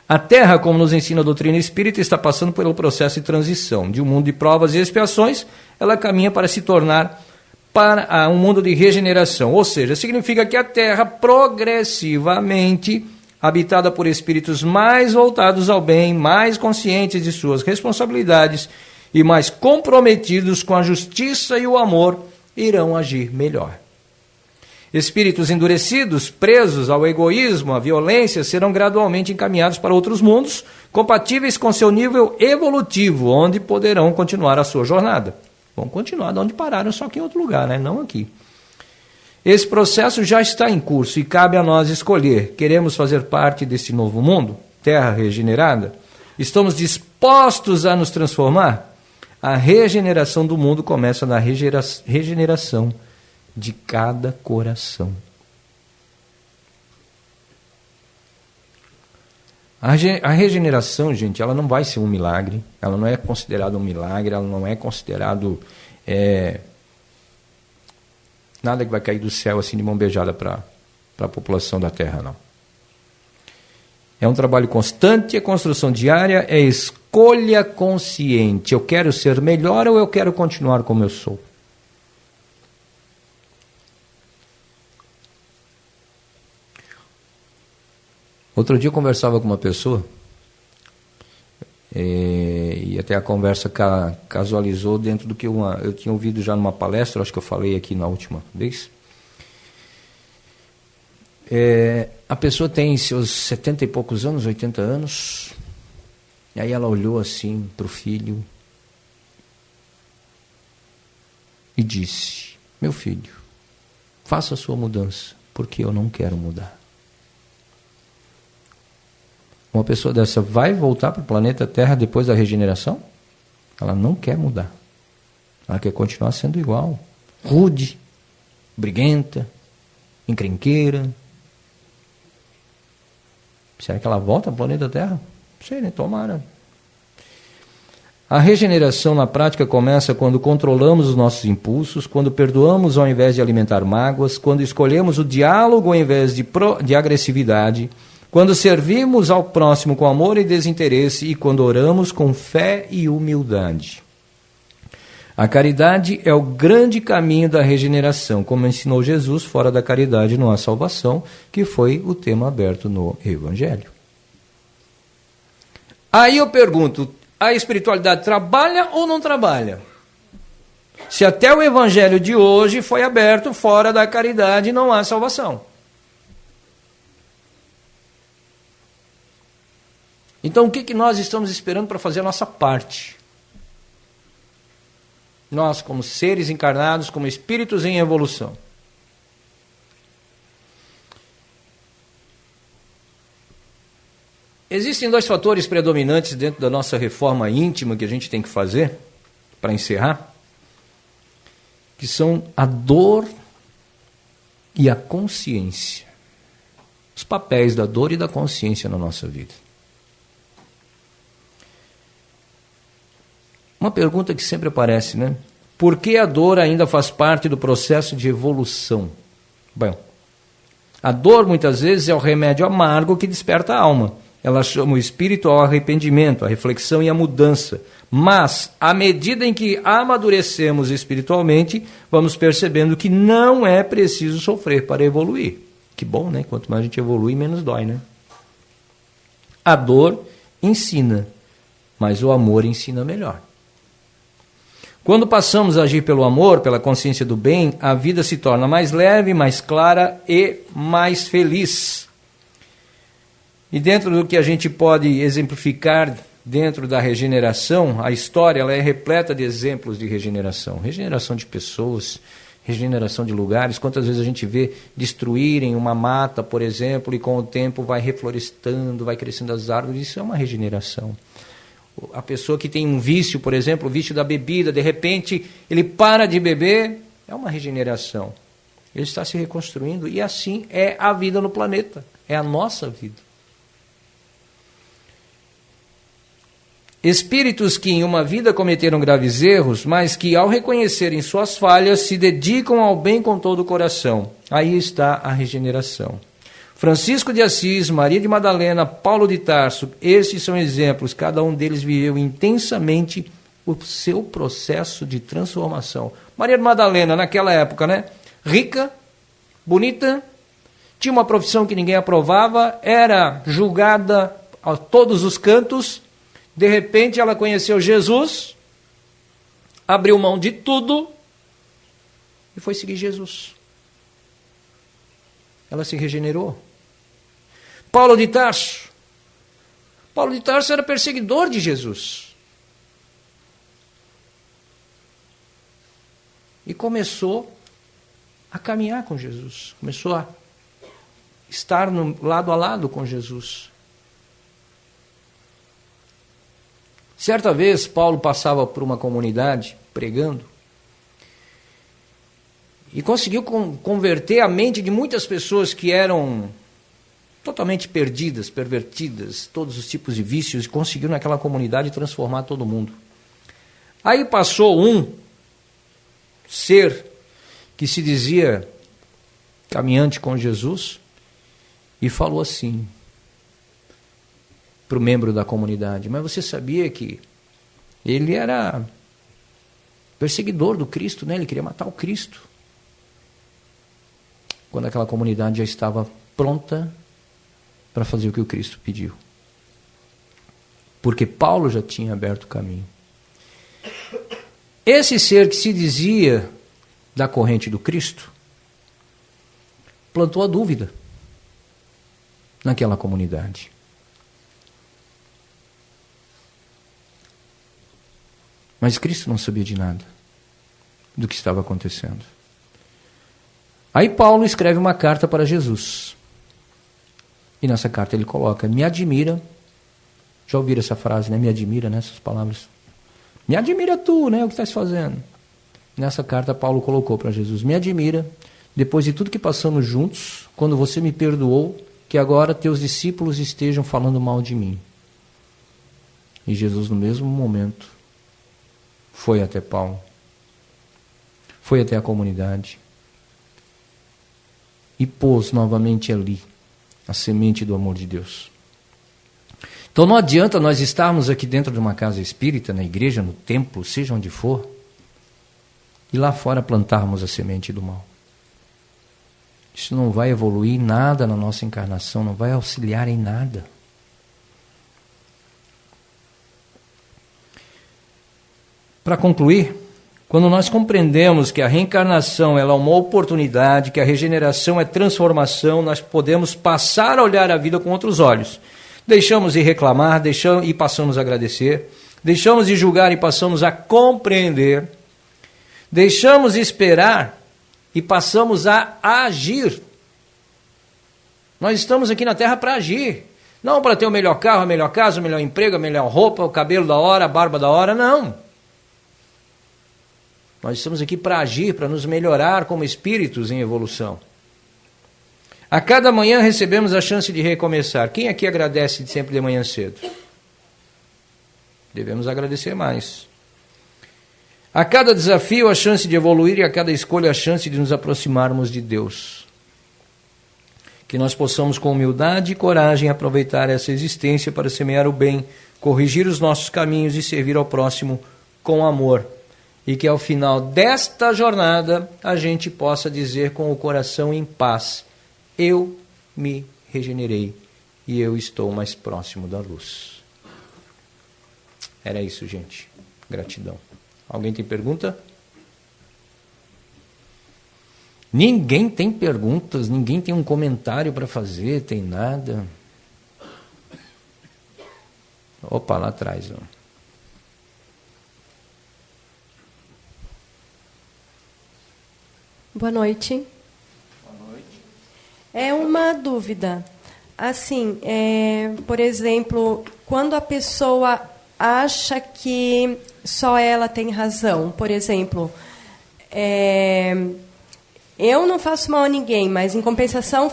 A Terra, como nos ensina a doutrina espírita, está passando pelo processo de transição. De um mundo de provas e expiações, ela caminha para se tornar para um mundo de regeneração. Ou seja, significa que a Terra, progressivamente, habitada por espíritos mais voltados ao bem, mais conscientes de suas responsabilidades e mais comprometidos com a justiça e o amor, irão agir melhor. Espíritos endurecidos, presos ao egoísmo, à violência, serão gradualmente encaminhados para outros mundos, compatíveis com seu nível evolutivo, onde poderão continuar a sua jornada. Vão continuar de onde pararam, só que em outro lugar, né? Não aqui. Esse processo já está em curso e cabe a nós escolher. Queremos fazer parte desse novo mundo, Terra regenerada? Estamos dispostos a nos transformar? A regeneração do mundo começa na regeneração de cada coração. A regeneração, gente, ela não vai ser um milagre, ela não é considerada um milagre, ela não é considerado nada que vai cair do céu assim de mão beijada para a população da Terra, não. É um trabalho constante, é construção diária, é escolha consciente. Eu quero ser melhor ou eu quero continuar como eu sou? Outro dia eu conversava com uma pessoa E até a conversa casualizou dentro do que eu tinha ouvido já numa palestra, acho que eu falei aqui na última vez. A pessoa tem seus 70 e poucos anos, 80 anos, e aí ela olhou assim para o filho e disse: meu filho, faça a sua mudança, porque eu não quero mudar. Uma pessoa dessa vai voltar para o planeta Terra depois da regeneração? Ela não quer mudar. Ela quer continuar sendo igual. Rude, briguenta, encrenqueira. Será que ela volta ao planeta Terra? Não sei, né? Tomara. A regeneração na prática começa quando controlamos os nossos impulsos, quando perdoamos ao invés de alimentar mágoas, quando escolhemos o diálogo ao invés de agressividade, quando servimos ao próximo com amor e desinteresse e quando oramos com fé e humildade. A caridade é o grande caminho da regeneração, como ensinou Jesus, fora da caridade não há salvação, que foi o tema aberto no Evangelho. Aí eu pergunto, a espiritualidade trabalha ou não trabalha? Se até o Evangelho de hoje foi aberto, fora da caridade não há salvação. Então o que nós estamos esperando para fazer a nossa parte? Nós, como seres encarnados, como espíritos em evolução. Existem dois fatores predominantes dentro da nossa reforma íntima que a gente tem que fazer, para encerrar, que são a dor e a consciência. Os papéis da dor e da consciência na nossa vida. Uma pergunta que sempre aparece, né? Por que a dor ainda faz parte do processo de evolução? Bom, a dor muitas vezes é o remédio amargo que desperta a alma. Ela chama o espírito ao arrependimento, à reflexão e à mudança. Mas, à medida em que amadurecemos espiritualmente, vamos percebendo que não é preciso sofrer para evoluir. Que bom, né? Quanto mais a gente evolui, menos dói, né? A dor ensina, mas o amor ensina melhor. Quando passamos a agir pelo amor, pela consciência do bem, a vida se torna mais leve, mais clara e mais feliz. E dentro do que a gente pode exemplificar dentro da regeneração, a história ela é repleta de exemplos de regeneração. Regeneração de pessoas, regeneração de lugares. Quantas vezes a gente vê destruírem uma mata, por exemplo, e com o tempo vai reflorestando, vai crescendo as árvores. Isso é uma regeneração. A pessoa que tem um vício, por exemplo, o vício da bebida, de repente ele para de beber, é uma regeneração. Ele está se reconstruindo e assim é a vida no planeta, é a nossa vida. Espíritos que em uma vida cometeram graves erros, mas que ao reconhecerem suas falhas se dedicam ao bem com todo o coração. Aí está a regeneração. Francisco de Assis, Maria de Madalena, Paulo de Tarso, esses são exemplos, cada um deles viveu intensamente o seu processo de transformação. Maria de Madalena, naquela época, né? Rica, bonita, tinha uma profissão que ninguém aprovava, era julgada a todos os cantos, de repente ela conheceu Jesus, abriu mão de tudo e foi seguir Jesus. Ela se regenerou. Paulo de Tarso. Paulo de Tarso era perseguidor de Jesus. E começou a caminhar com Jesus. Começou a estar lado a lado com Jesus. Certa vez, Paulo passava por uma comunidade pregando e conseguiu converter a mente de muitas pessoas que eram totalmente perdidas, pervertidas, todos os tipos de vícios, e conseguiu naquela comunidade transformar todo mundo. Aí passou um ser que se dizia caminhante com Jesus e falou assim para o membro da comunidade: mas você sabia que ele era perseguidor do Cristo, né? Ele queria matar o Cristo. Quando aquela comunidade já estava pronta para fazer o que o Cristo pediu. porque Paulo já tinha aberto o caminho. Esse ser que se dizia da corrente do Cristo plantou a dúvida naquela comunidade. Mas Cristo não sabia de nada do que estava acontecendo. Aí Paulo escreve uma carta para Jesus. E nessa carta ele coloca: me admira. Já ouviram essa frase, né? Me admira, né? Essas palavras. Me admira tu, né? O que estás fazendo? Nessa carta Paulo colocou para Jesus: me admira, depois de tudo que passamos juntos, quando você me perdoou, que agora teus discípulos estejam falando mal de mim. E Jesus, no mesmo momento, foi até Paulo, foi até a comunidade e pôs novamente ali a semente do amor de Deus. Então não adianta nós estarmos aqui dentro de uma casa espírita, na igreja, no templo, seja onde for, e lá fora plantarmos a semente do mal. Isso não vai evoluir nada na nossa encarnação, não vai auxiliar em nada. Para concluir, quando nós compreendemos que a reencarnação ela é uma oportunidade, que a regeneração é transformação, nós podemos passar a olhar a vida com outros olhos. Deixamos de reclamar, deixamos e passamos a agradecer, deixamos de julgar e passamos a compreender, deixamos de esperar e passamos a agir. Nós estamos aqui na Terra para agir, não para ter o melhor carro, a melhor casa, o melhor emprego, a melhor roupa, o cabelo da hora, a barba da hora, não. Nós estamos aqui para agir, para nos melhorar como espíritos em evolução. A cada manhã recebemos a chance de recomeçar. Quem aqui agradece sempre de manhã cedo? Devemos agradecer mais. A cada desafio, a chance de evoluir, e a cada escolha, a chance de nos aproximarmos de Deus. Que nós possamos, com humildade e coragem, aproveitar essa existência para semear o bem, corrigir os nossos caminhos e servir ao próximo com amor. E que ao final desta jornada a gente possa dizer com o coração em paz: eu me regenerei e eu estou mais próximo da luz. Era isso, gente. Gratidão. Alguém tem pergunta? Ninguém tem perguntas, ninguém tem um comentário para fazer, tem nada. Opa, lá atrás, ó. Boa noite. Boa noite. É uma dúvida. Assim, por exemplo, quando a pessoa acha que só ela tem razão, por exemplo, eu não faço mal a ninguém, mas em compensação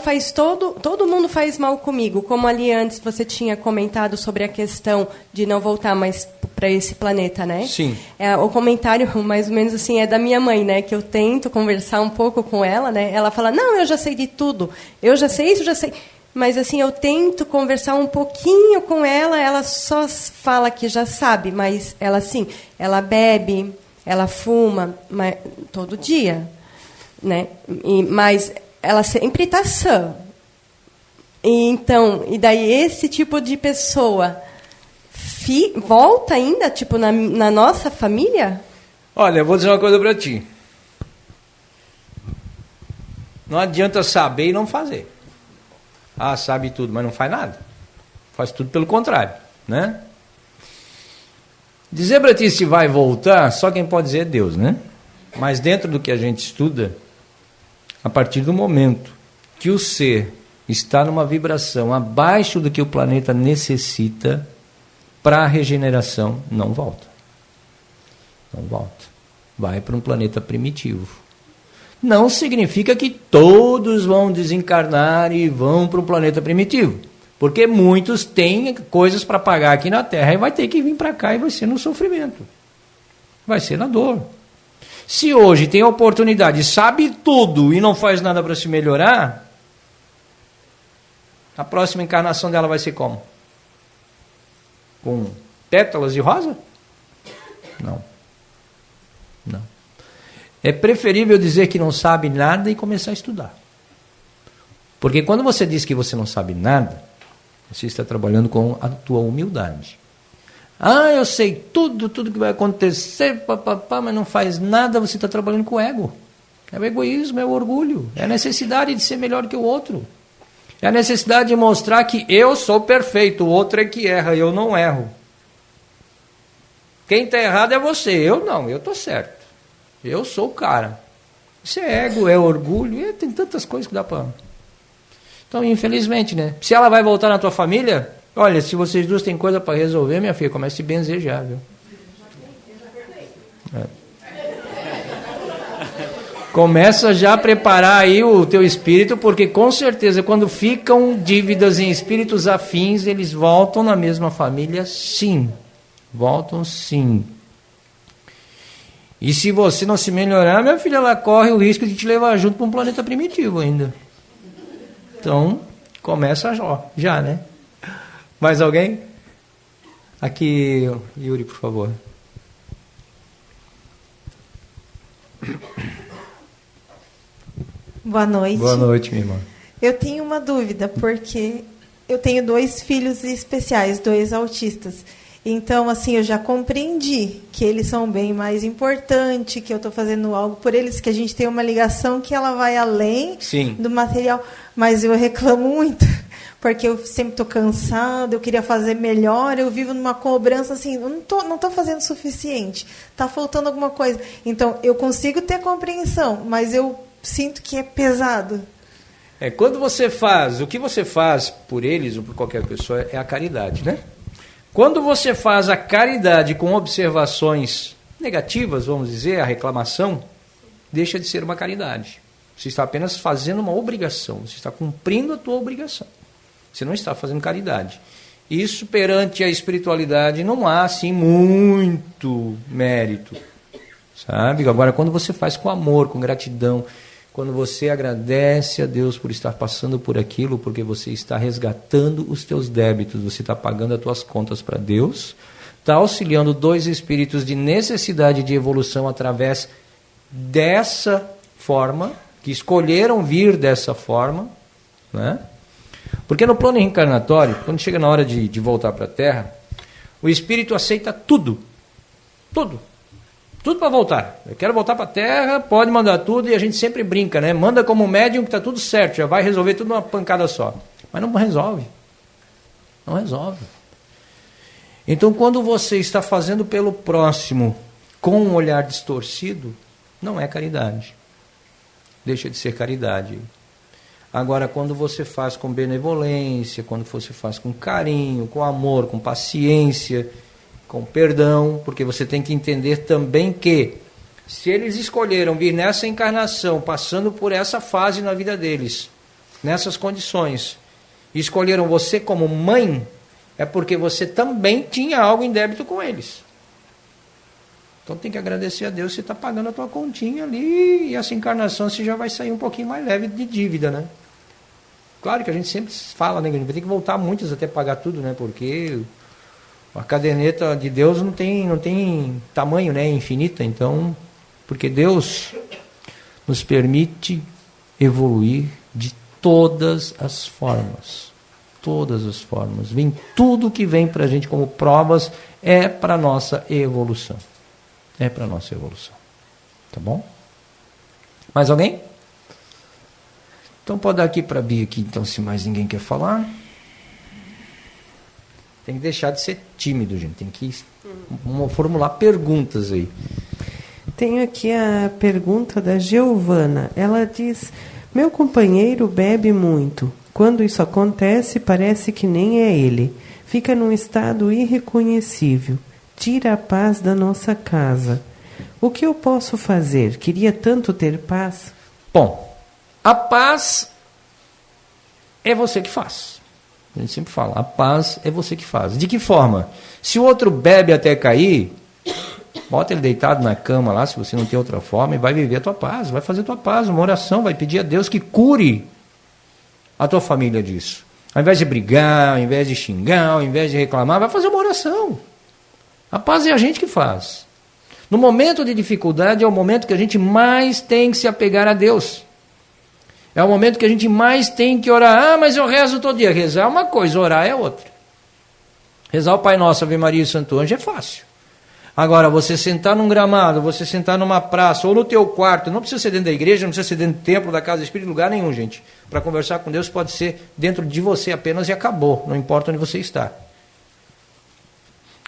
todo mundo faz mal comigo. Como ali antes você tinha comentado sobre a questão de não voltar mais para esse planeta, né? Sim. O comentário, mais ou menos assim, é da minha mãe, né? Que eu tento conversar um pouco com ela, né? Ela fala: não, eu já sei de tudo. Eu já sei isso, já sei. Mas assim, eu tento conversar um pouquinho com ela, ela só fala que já sabe, mas ela assim, ela bebe, ela fuma, mas, todo dia, né? Mas ela sempre está sã. E daí esse tipo de pessoa volta ainda, tipo, na nossa família? Olha, eu vou dizer uma coisa para ti. Não adianta saber e não fazer. Ah, sabe tudo, mas não faz nada. Faz tudo pelo contrário, né? Dizer para ti se vai voltar, só quem pode dizer é Deus, né? Mas dentro do que a gente estuda, a partir do momento que o ser está numa vibração abaixo do que o planeta necessita para a regeneração, não volta. Não volta. Vai para um planeta primitivo. Não significa que todos vão desencarnar e vão para um planeta primitivo. Porque muitos têm coisas para pagar aqui na Terra e vai ter que vir para cá e vai ser no sofrimento. Vai ser na dor. Se hoje tem a oportunidade, sabe tudo e não faz nada para se melhorar, a próxima encarnação dela vai ser como? Com pétalas de rosa? Não. Não. É preferível dizer que não sabe nada e começar a estudar. Porque quando você diz que você não sabe nada, você está trabalhando com a tua humildade. Eu sei tudo que vai acontecer, papapá, mas não faz nada, você está trabalhando com o ego. É o egoísmo, é o orgulho, é a necessidade de ser melhor que o outro. É a necessidade de mostrar que eu sou perfeito, o outro é que erra, eu não erro. Quem está errado é você, eu não, eu estou certo. Eu sou o cara. Isso é ego, é orgulho, tem tantas coisas que dá para... Então, infelizmente, né? Se ela vai voltar na tua família, olha, se vocês duas têm coisa para resolver, minha filha, comece a se benzer já, viu? Começa já a preparar aí o teu espírito, porque com certeza quando ficam dívidas em espíritos afins, eles voltam na mesma família, sim. Voltam sim. E se você não se melhorar, minha filha, ela corre o risco de te levar junto para um planeta primitivo ainda. Então, começa já, né? Mais alguém? Aqui, Yuri, por favor. Boa noite. Boa noite, minha irmã. Eu tenho uma dúvida, porque eu tenho 2 filhos especiais, 2 autistas. Então, assim, eu já compreendi que eles são bem mais importantes, que eu estou fazendo algo por eles, que a gente tem uma ligação que ela vai além do material. Mas eu reclamo muito, porque eu sempre estou cansada, eu queria fazer melhor, eu vivo numa cobrança assim, eu não tô fazendo o suficiente, está faltando alguma coisa. Então, eu consigo ter compreensão, mas eu sinto que é pesado. Quando você faz, o que você faz por eles ou por qualquer pessoa é a caridade, né? Quando você faz a caridade com observações negativas, vamos dizer, a reclamação, deixa de ser uma caridade. Você está apenas fazendo uma obrigação, você está cumprindo a tua obrigação. Você não está fazendo caridade. Isso perante a espiritualidade não há assim muito mérito, sabe? Agora, quando você faz com amor, com gratidão, quando você agradece a Deus por estar passando por aquilo, porque você está resgatando os teus débitos, você está pagando as tuas contas para Deus, está auxiliando 2 espíritos de necessidade de evolução através dessa forma, que escolheram vir dessa forma, né? Porque no plano reencarnatório, quando chega na hora de voltar para a Terra, o espírito aceita tudo para voltar. Eu quero voltar para a Terra, pode mandar tudo, e a gente sempre brinca, né? Manda como médium que está tudo certo, já vai resolver tudo numa pancada só. Mas não resolve. Não resolve. Então, quando você está fazendo pelo próximo com um olhar distorcido, não é caridade. Deixa de ser caridade. Agora, quando você faz com benevolência, quando você faz com carinho, com amor, com paciência, com perdão, porque você tem que entender também que se eles escolheram vir nessa encarnação, passando por essa fase na vida deles, nessas condições, e escolheram você como mãe, é porque você também tinha algo em débito com eles. Então tem que agradecer a Deus, você está pagando a tua continha ali, e essa encarnação você já vai sair um pouquinho mais leve de dívida, né? Claro que a gente sempre fala, né? A gente vai ter que voltar muitas até pagar tudo, né? Porque a caderneta de Deus não tem tamanho, né? É infinita. Então, porque Deus nos permite evoluir de todas as formas. Todas as formas. Tudo que vem para a gente como provas é para a nossa evolução. É para a nossa evolução. Tá bom? Mais alguém? Então pode dar aqui para a Bia aqui, então, se mais ninguém quer falar. Tem que deixar de ser tímido, gente. Tem que formular perguntas aí. Tenho aqui a pergunta da Giovana. Ela diz: meu companheiro bebe muito. Quando isso acontece, parece que nem é ele. Fica num estado irreconhecível. Tira a paz da nossa casa. O que eu posso fazer? Queria tanto ter paz. Bom, a paz é você que faz. A gente sempre fala, a paz é você que faz. De que forma? Se o outro bebe até cair, bota ele deitado na cama lá, se você não tem outra forma, e vai viver a tua paz, vai fazer a tua paz, uma oração, vai pedir a Deus que cure a tua família disso. Ao invés de brigar, ao invés de xingar, ao invés de reclamar, vai fazer uma oração. A paz é a gente que faz. No momento de dificuldade é o momento que a gente mais tem que se apegar a Deus. É o momento que a gente mais tem que orar. Mas eu rezo todo dia. Rezar é uma coisa, orar é outra. Rezar o Pai Nosso, Ave Maria e Santo Anjo é fácil. Agora, você sentar num gramado, você sentar numa praça ou no teu quarto, não precisa ser dentro da igreja, não precisa ser dentro do templo, da casa do Espírito, lugar nenhum, gente. Para conversar com Deus pode ser dentro de você apenas e acabou, não importa onde você está.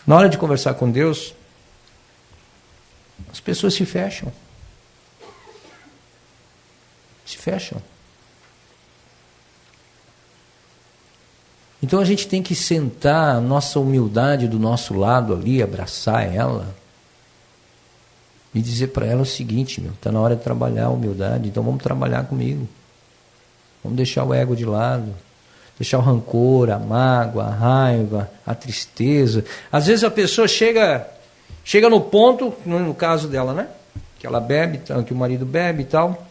Na hora de conversar com Deus, as pessoas se fecham. Se fecham. Então a gente tem que sentar a nossa humildade do nosso lado ali, abraçar ela e dizer para ela o seguinte, está na hora de trabalhar a humildade, então vamos trabalhar comigo. Vamos deixar o ego de lado, deixar o rancor, a mágoa, a raiva, a tristeza. Às vezes a pessoa chega no ponto, no caso dela, né? Que ela bebe, que o marido bebe e tal.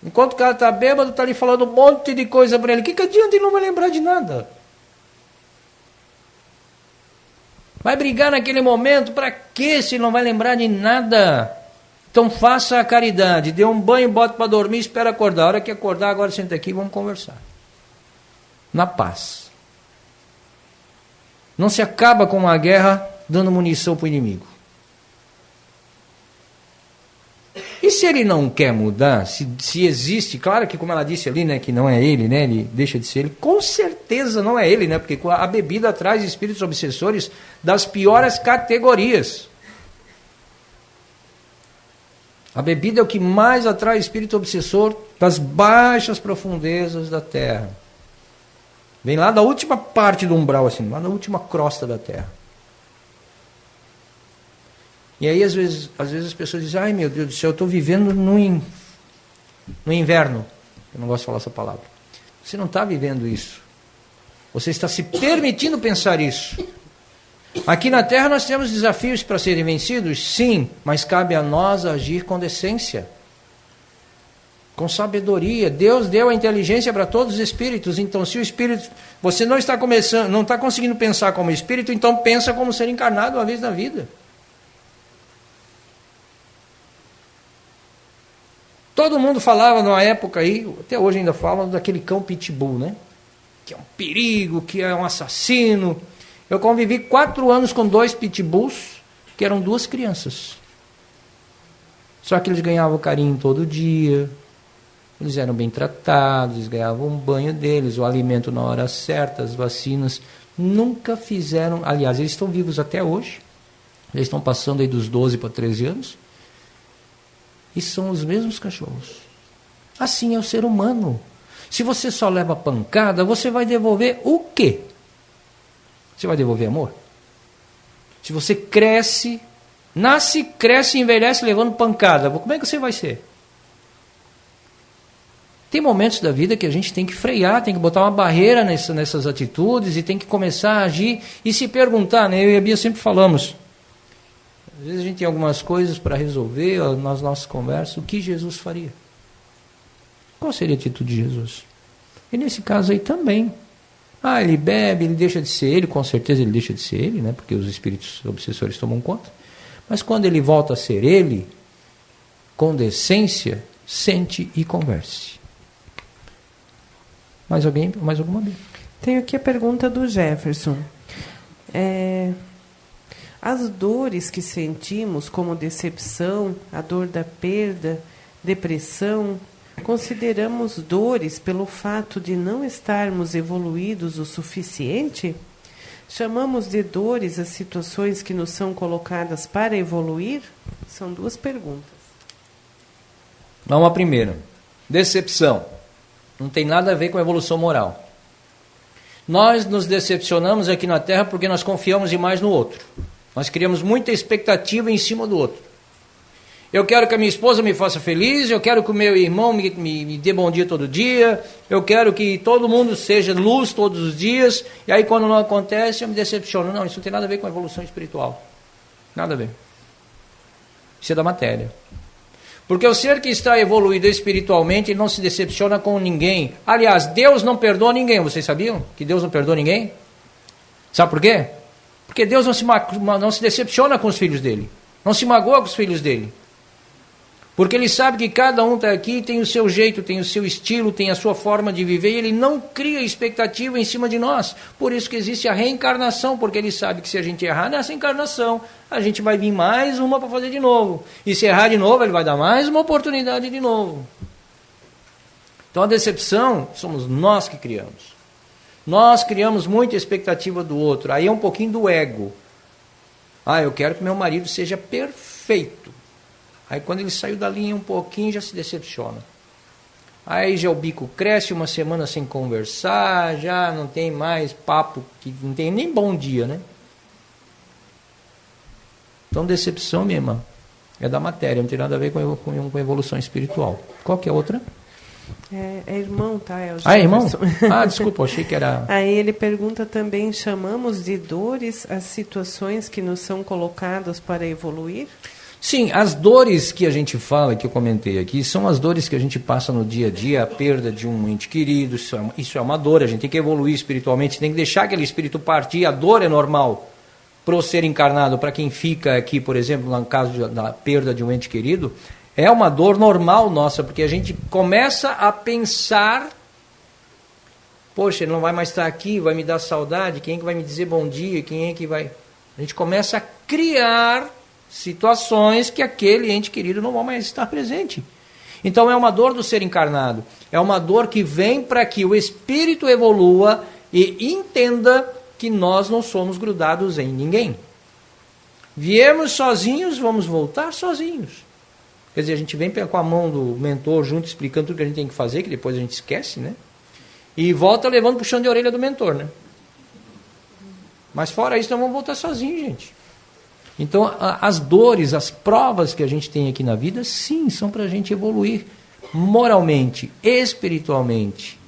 Enquanto o cara está bêbado, está ali falando um monte de coisa para ele. Que adianta ele não vai lembrar de nada? Vai brigar naquele momento, para quê se não vai lembrar de nada? Então faça a caridade, dê um banho, bota para dormir, espera acordar. A hora que acordar, agora senta aqui e vamos conversar. Na paz. Não se acaba com uma guerra dando munição para o inimigo. E se ele não quer mudar, se existe, claro que como ela disse ali, né, que não é ele, né, ele deixa de ser ele, com certeza não é ele, né, porque a bebida traz espíritos obsessores das piores categorias. A bebida é o que mais atrai espírito obsessor das baixas profundezas da terra. Vem lá da última parte do umbral, assim, lá da última crosta da terra. E aí, às vezes as pessoas dizem, ai meu Deus do céu, eu estou vivendo no inverno. Eu não gosto de falar essa palavra. Você não está vivendo isso. Você está se permitindo pensar isso. Aqui na Terra nós temos desafios para serem vencidos, sim, mas cabe a nós agir com decência, com sabedoria. Deus deu a inteligência para todos os espíritos, então se o espírito, você não está conseguindo pensar como espírito, então pensa como ser encarnado uma vez na vida. Todo mundo falava numa época aí, até hoje ainda falam daquele cão pitbull, né? Que é um perigo, que é um assassino. Eu convivi 4 anos com 2 pitbulls, que eram 2 crianças. Só que eles ganhavam carinho todo dia, eles eram bem tratados, eles ganhavam um banho deles, o alimento na hora certa, as vacinas. Nunca fizeram, aliás, eles estão vivos até hoje. Eles estão passando aí dos 12 para 13 anos. E são os mesmos cachorros. Assim é o ser humano. Se você só leva pancada, você vai devolver o quê? Você vai devolver amor? Se você cresce, nasce, cresce e envelhece levando pancada, como é que você vai ser? Tem momentos da vida que a gente tem que frear, tem que botar uma barreira nessas atitudes e tem que começar a agir e se perguntar, né? Eu e a Bia sempre falamos. Às vezes a gente tem algumas coisas para resolver nas nossas conversas. O que Jesus faria? Qual seria a atitude de Jesus? E nesse caso aí também. Ele bebe, ele deixa de ser ele. Com certeza ele deixa de ser ele, né? Porque os espíritos obsessores tomam conta. Mas quando ele volta a ser ele, com decência, sente e converse. Mais alguém? Mais alguma vez? Tenho aqui a pergunta do Jefferson. As dores que sentimos, como decepção, a dor da perda, depressão, consideramos dores pelo fato de não estarmos evoluídos o suficiente? Chamamos de dores as situações que nos são colocadas para evoluir? São 2 perguntas. Vamos à primeira. Decepção. Não tem nada a ver com a evolução moral. Nós nos decepcionamos aqui na Terra porque nós confiamos demais no outro. Nós criamos muita expectativa em cima do outro. Eu quero que a minha esposa me faça feliz, eu quero que o meu irmão me dê bom dia todo dia, eu quero que todo mundo seja luz todos os dias, e aí quando não acontece eu me decepciono. Não, isso não tem nada a ver com a evolução espiritual. Nada a ver. Isso é da matéria. Porque o ser que está evoluído espiritualmente, ele não se decepciona com ninguém. Aliás, Deus não perdoa ninguém. Vocês sabiam que Deus não perdoa ninguém? Sabe por quê? Porque Deus não se decepciona com os filhos dele. Não se magoa com os filhos dele. Porque ele sabe que cada um está aqui, tem o seu jeito, tem o seu estilo, tem a sua forma de viver, e ele não cria expectativa em cima de nós. Por isso que existe a reencarnação, porque ele sabe que se a gente errar nessa encarnação, a gente vai vir mais uma para fazer de novo. E se errar de novo, ele vai dar mais uma oportunidade de novo. Então a decepção somos nós que criamos. Nós criamos muita expectativa do outro. Aí é um pouquinho do ego. Eu quero que meu marido seja perfeito. Aí quando ele saiu da linha um pouquinho, já se decepciona. Aí já o bico cresce, uma semana sem conversar, já não tem mais papo, que não tem nem bom dia, né? Então decepção, minha irmã, é da matéria, não tem nada a ver com evolução espiritual. Qual que é a outra? É irmão, tá? É irmão? Desculpa, achei que era... Aí ele pergunta também, chamamos de dores as situações que nos são colocadas para evoluir? Sim, as dores que a gente fala, que eu comentei aqui, são as dores que a gente passa no dia a dia, a perda de um ente querido, isso é uma dor, a gente tem que evoluir espiritualmente, tem que deixar aquele espírito partir, a dor é normal para o ser encarnado, para quem fica aqui, por exemplo, no caso da perda de um ente querido, é uma dor normal nossa, porque a gente começa a pensar, poxa, ele não vai mais estar aqui, vai me dar saudade, quem é que vai me dizer bom dia, quem é que vai... A gente começa a criar situações que aquele ente querido não vai mais estar presente. Então é uma dor do ser encarnado, é uma dor que vem para que o espírito evolua e entenda que nós não somos grudados em ninguém. Viemos sozinhos, vamos voltar sozinhos. Quer dizer, a gente vem com a mão do mentor junto, explicando tudo que a gente tem que fazer, que depois a gente esquece, né? E volta levando puxão de orelha do mentor, né? Mas fora isso, nós vamos voltar sozinhos, gente. Então, as dores, as provas que a gente tem aqui na vida, sim, são para a gente evoluir moralmente, espiritualmente.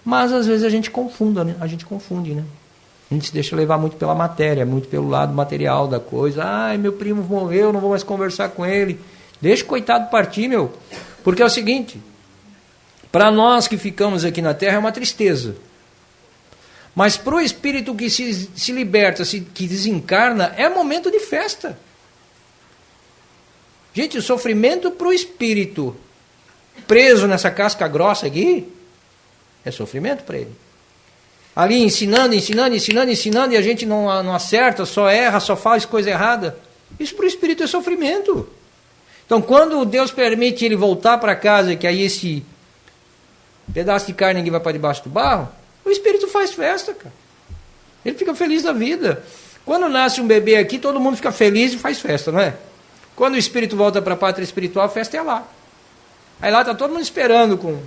Mas, às vezes, a gente confunde, né? A gente se deixa levar muito pela matéria, muito pelo lado material da coisa. Meu primo morreu, não vou mais conversar com ele. Deixa o coitado partir, meu. Porque é o seguinte, para nós que ficamos aqui na Terra é uma tristeza. Mas para o espírito que se liberta, que desencarna, é momento de festa. Gente, o sofrimento para o espírito preso nessa casca grossa aqui, é sofrimento para ele. Ali ensinando, e a gente não acerta, só erra, só faz coisa errada. Isso para o espírito é sofrimento. Então, quando Deus permite ele voltar para casa, que aí esse pedaço de carne aqui vai para debaixo do barro, o espírito faz festa, cara. Ele fica feliz da vida. Quando nasce um bebê aqui, todo mundo fica feliz e faz festa, não é? Quando o espírito volta para a pátria espiritual, a festa é lá. Aí lá está todo mundo esperando com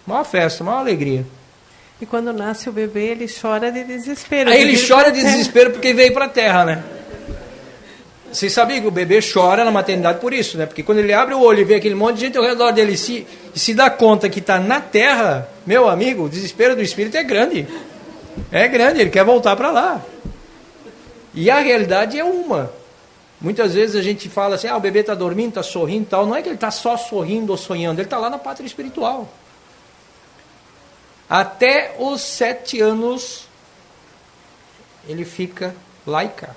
maior festa, maior alegria. E quando nasce o bebê, ele chora de desespero. Aí ele chora de desespero porque veio para a terra, né? Vocês sabiam que o bebê chora na maternidade por isso, né? Porque quando ele abre o olho e vê aquele monte de gente ao redor dele e se dá conta que está na terra, meu amigo, o desespero do espírito é grande. É grande, ele quer voltar para lá. E a realidade é uma. Muitas vezes a gente fala assim, o bebê está dormindo, está sorrindo e tal. Não é que ele está só sorrindo ou sonhando, ele está lá na pátria espiritual. Até os 7 anos, ele fica lá e cá.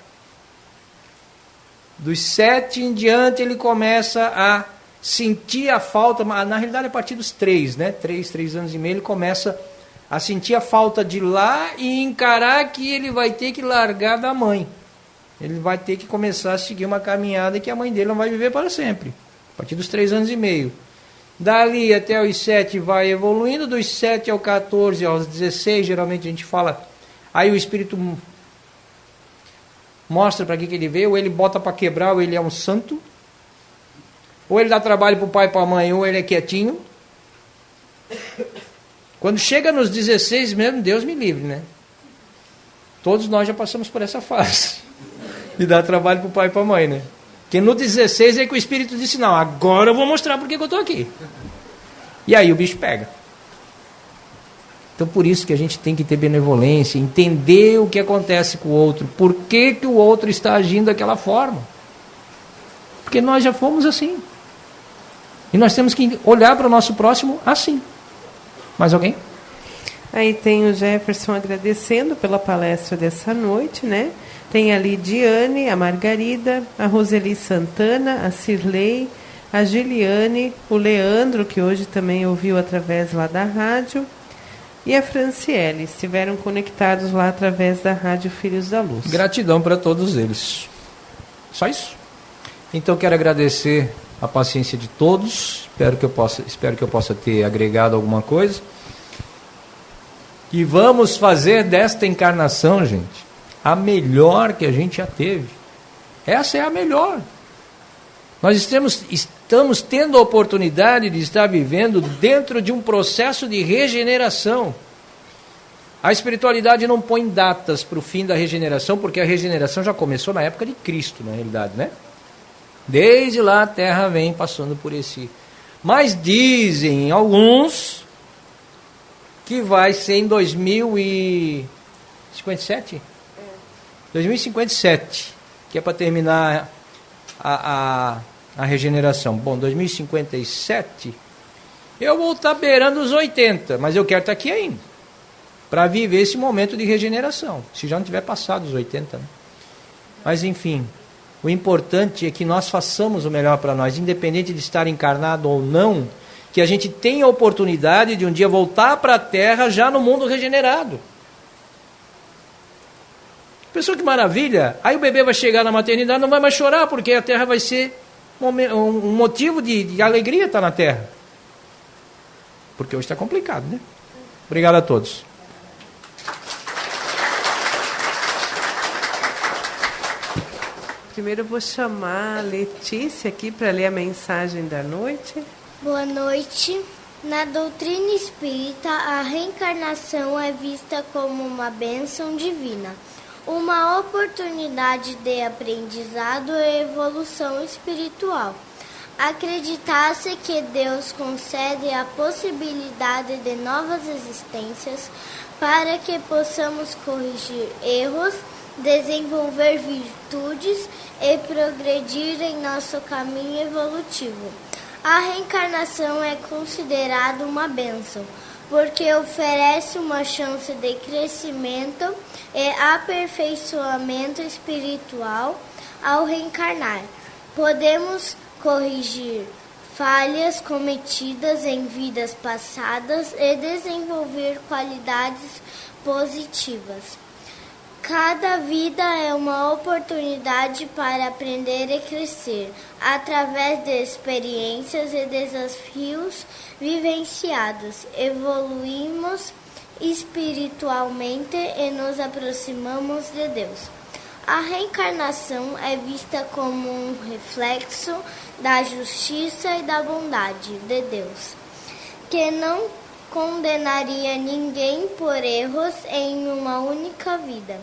Dos 7 em diante, ele começa a sentir a falta, na realidade a partir dos 3, né? 3 anos e meio, ele começa a sentir a falta de lá e encarar que ele vai ter que largar da mãe. Ele vai ter que começar a seguir uma caminhada que a mãe dele não vai viver para sempre. A partir dos 3 anos e meio. Dali até os 7 vai evoluindo, dos 7 ao 14, aos 16, geralmente a gente fala, aí o espírito mostra para que ele veio, ou ele bota para quebrar, ou ele é um santo, ou ele dá trabalho para o pai e para a mãe, ou ele é quietinho. Quando chega nos 16 mesmo, Deus me livre, né? Todos nós já passamos por essa fase de dar trabalho para o pai e para a mãe, né? Porque no 16 é que o espírito disse, não, agora eu vou mostrar porque que eu estou aqui. E aí o bicho pega. Então por isso que a gente tem que ter benevolência, entender o que acontece com o outro, por que que o outro está agindo daquela forma. Porque nós já fomos assim. E nós temos que olhar para o nosso próximo assim. Mais alguém? Aí tem o Jefferson agradecendo pela palestra dessa noite, né? Tem a Lidiane, a Margarida, a Roseli Santana, a Cirlei, a Giliane, o Leandro, que hoje também ouviu através lá da rádio, e a Franciele, estiveram conectados lá através da Rádio Filhos da Luz. Gratidão para todos eles. Só isso. Então quero agradecer a paciência de todos. Espero que eu possa ter agregado alguma coisa. E vamos fazer desta encarnação, gente, a melhor que a gente já teve. Essa é a melhor. Nós estamos tendo a oportunidade de estar vivendo dentro de um processo de regeneração. A espiritualidade não põe datas para o fim da regeneração, porque a regeneração já começou na época de Cristo, na realidade, né? Desde lá a Terra vem passando por esse. Mas dizem alguns que vai ser em 2057? 2057, que é para terminar a regeneração. Bom, 2057, eu vou estar beirando os 80, mas eu quero estar aqui ainda, para viver esse momento de regeneração, se já não tiver passado os 80. Né? Mas enfim, o importante é que nós façamos o melhor para nós, independente de estar encarnado ou não, que a gente tenha a oportunidade de um dia voltar para a Terra já no mundo regenerado. Pessoal, que maravilha! Aí o bebê vai chegar na maternidade, não vai mais chorar, porque a Terra vai ser um motivo de alegria estar na Terra. Porque hoje está complicado, né? Obrigado a todos. Primeiro eu vou chamar a Letícia aqui para ler a mensagem da noite. Boa noite. Na doutrina espírita, a reencarnação é vista como uma bênção divina, uma oportunidade de aprendizado e evolução espiritual. Acreditar-se que Deus concede a possibilidade de novas existências para que possamos corrigir erros, desenvolver virtudes e progredir em nosso caminho evolutivo. A reencarnação é considerada uma bênção, porque oferece uma chance de crescimento e aperfeiçoamento espiritual ao reencarnar. Podemos corrigir falhas cometidas em vidas passadas e desenvolver qualidades positivas. Cada vida é uma oportunidade para aprender e crescer, através de experiências e desafios vivenciados. Evoluímos espiritualmente e nos aproximamos de Deus. A reencarnação é vista como um reflexo da justiça e da bondade de Deus, que não condenaria ninguém por erros em uma única vida.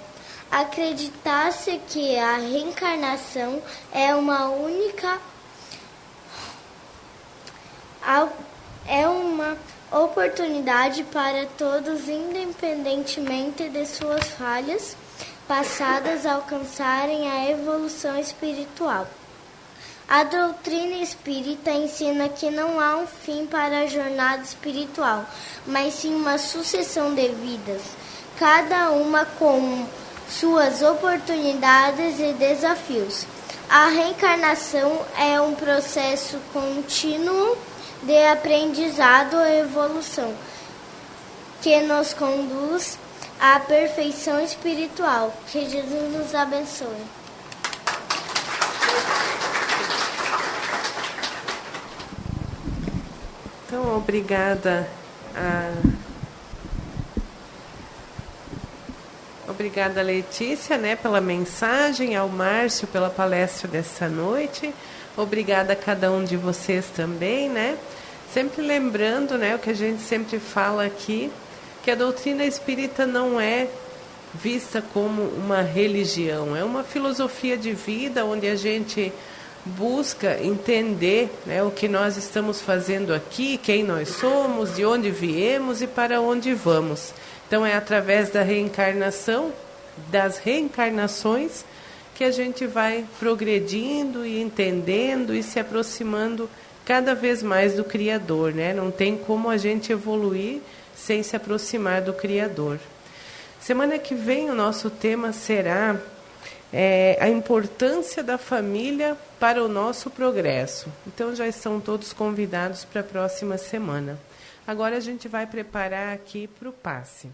Acreditar-se que a reencarnação é uma oportunidade para todos, independentemente de suas falhas passadas, alcançarem a evolução espiritual. A doutrina espírita ensina que não há um fim para a jornada espiritual, mas sim uma sucessão de vidas, cada uma com suas oportunidades e desafios. A reencarnação é um processo contínuo de aprendizado e evolução que nos conduz à perfeição espiritual. Que Jesus nos abençoe. Então, obrigada Letícia, né, pela mensagem, ao Márcio pela palestra dessa noite. Obrigada a cada um de vocês também, né? Sempre lembrando, né, o que a gente sempre fala aqui, que a doutrina espírita não é vista como uma religião, é uma filosofia de vida onde a gente busca entender, né, o que nós estamos fazendo aqui, quem nós somos, de onde viemos e para onde vamos. Então é através da reencarnação, das reencarnações, que a gente vai progredindo e entendendo e se aproximando cada vez mais do Criador, né? Não tem como a gente evoluir sem se aproximar do Criador. Semana que vem o nosso tema será a importância da família para o nosso progresso. Então já estão todos convidados para a próxima semana. Agora a gente vai preparar aqui para o passe.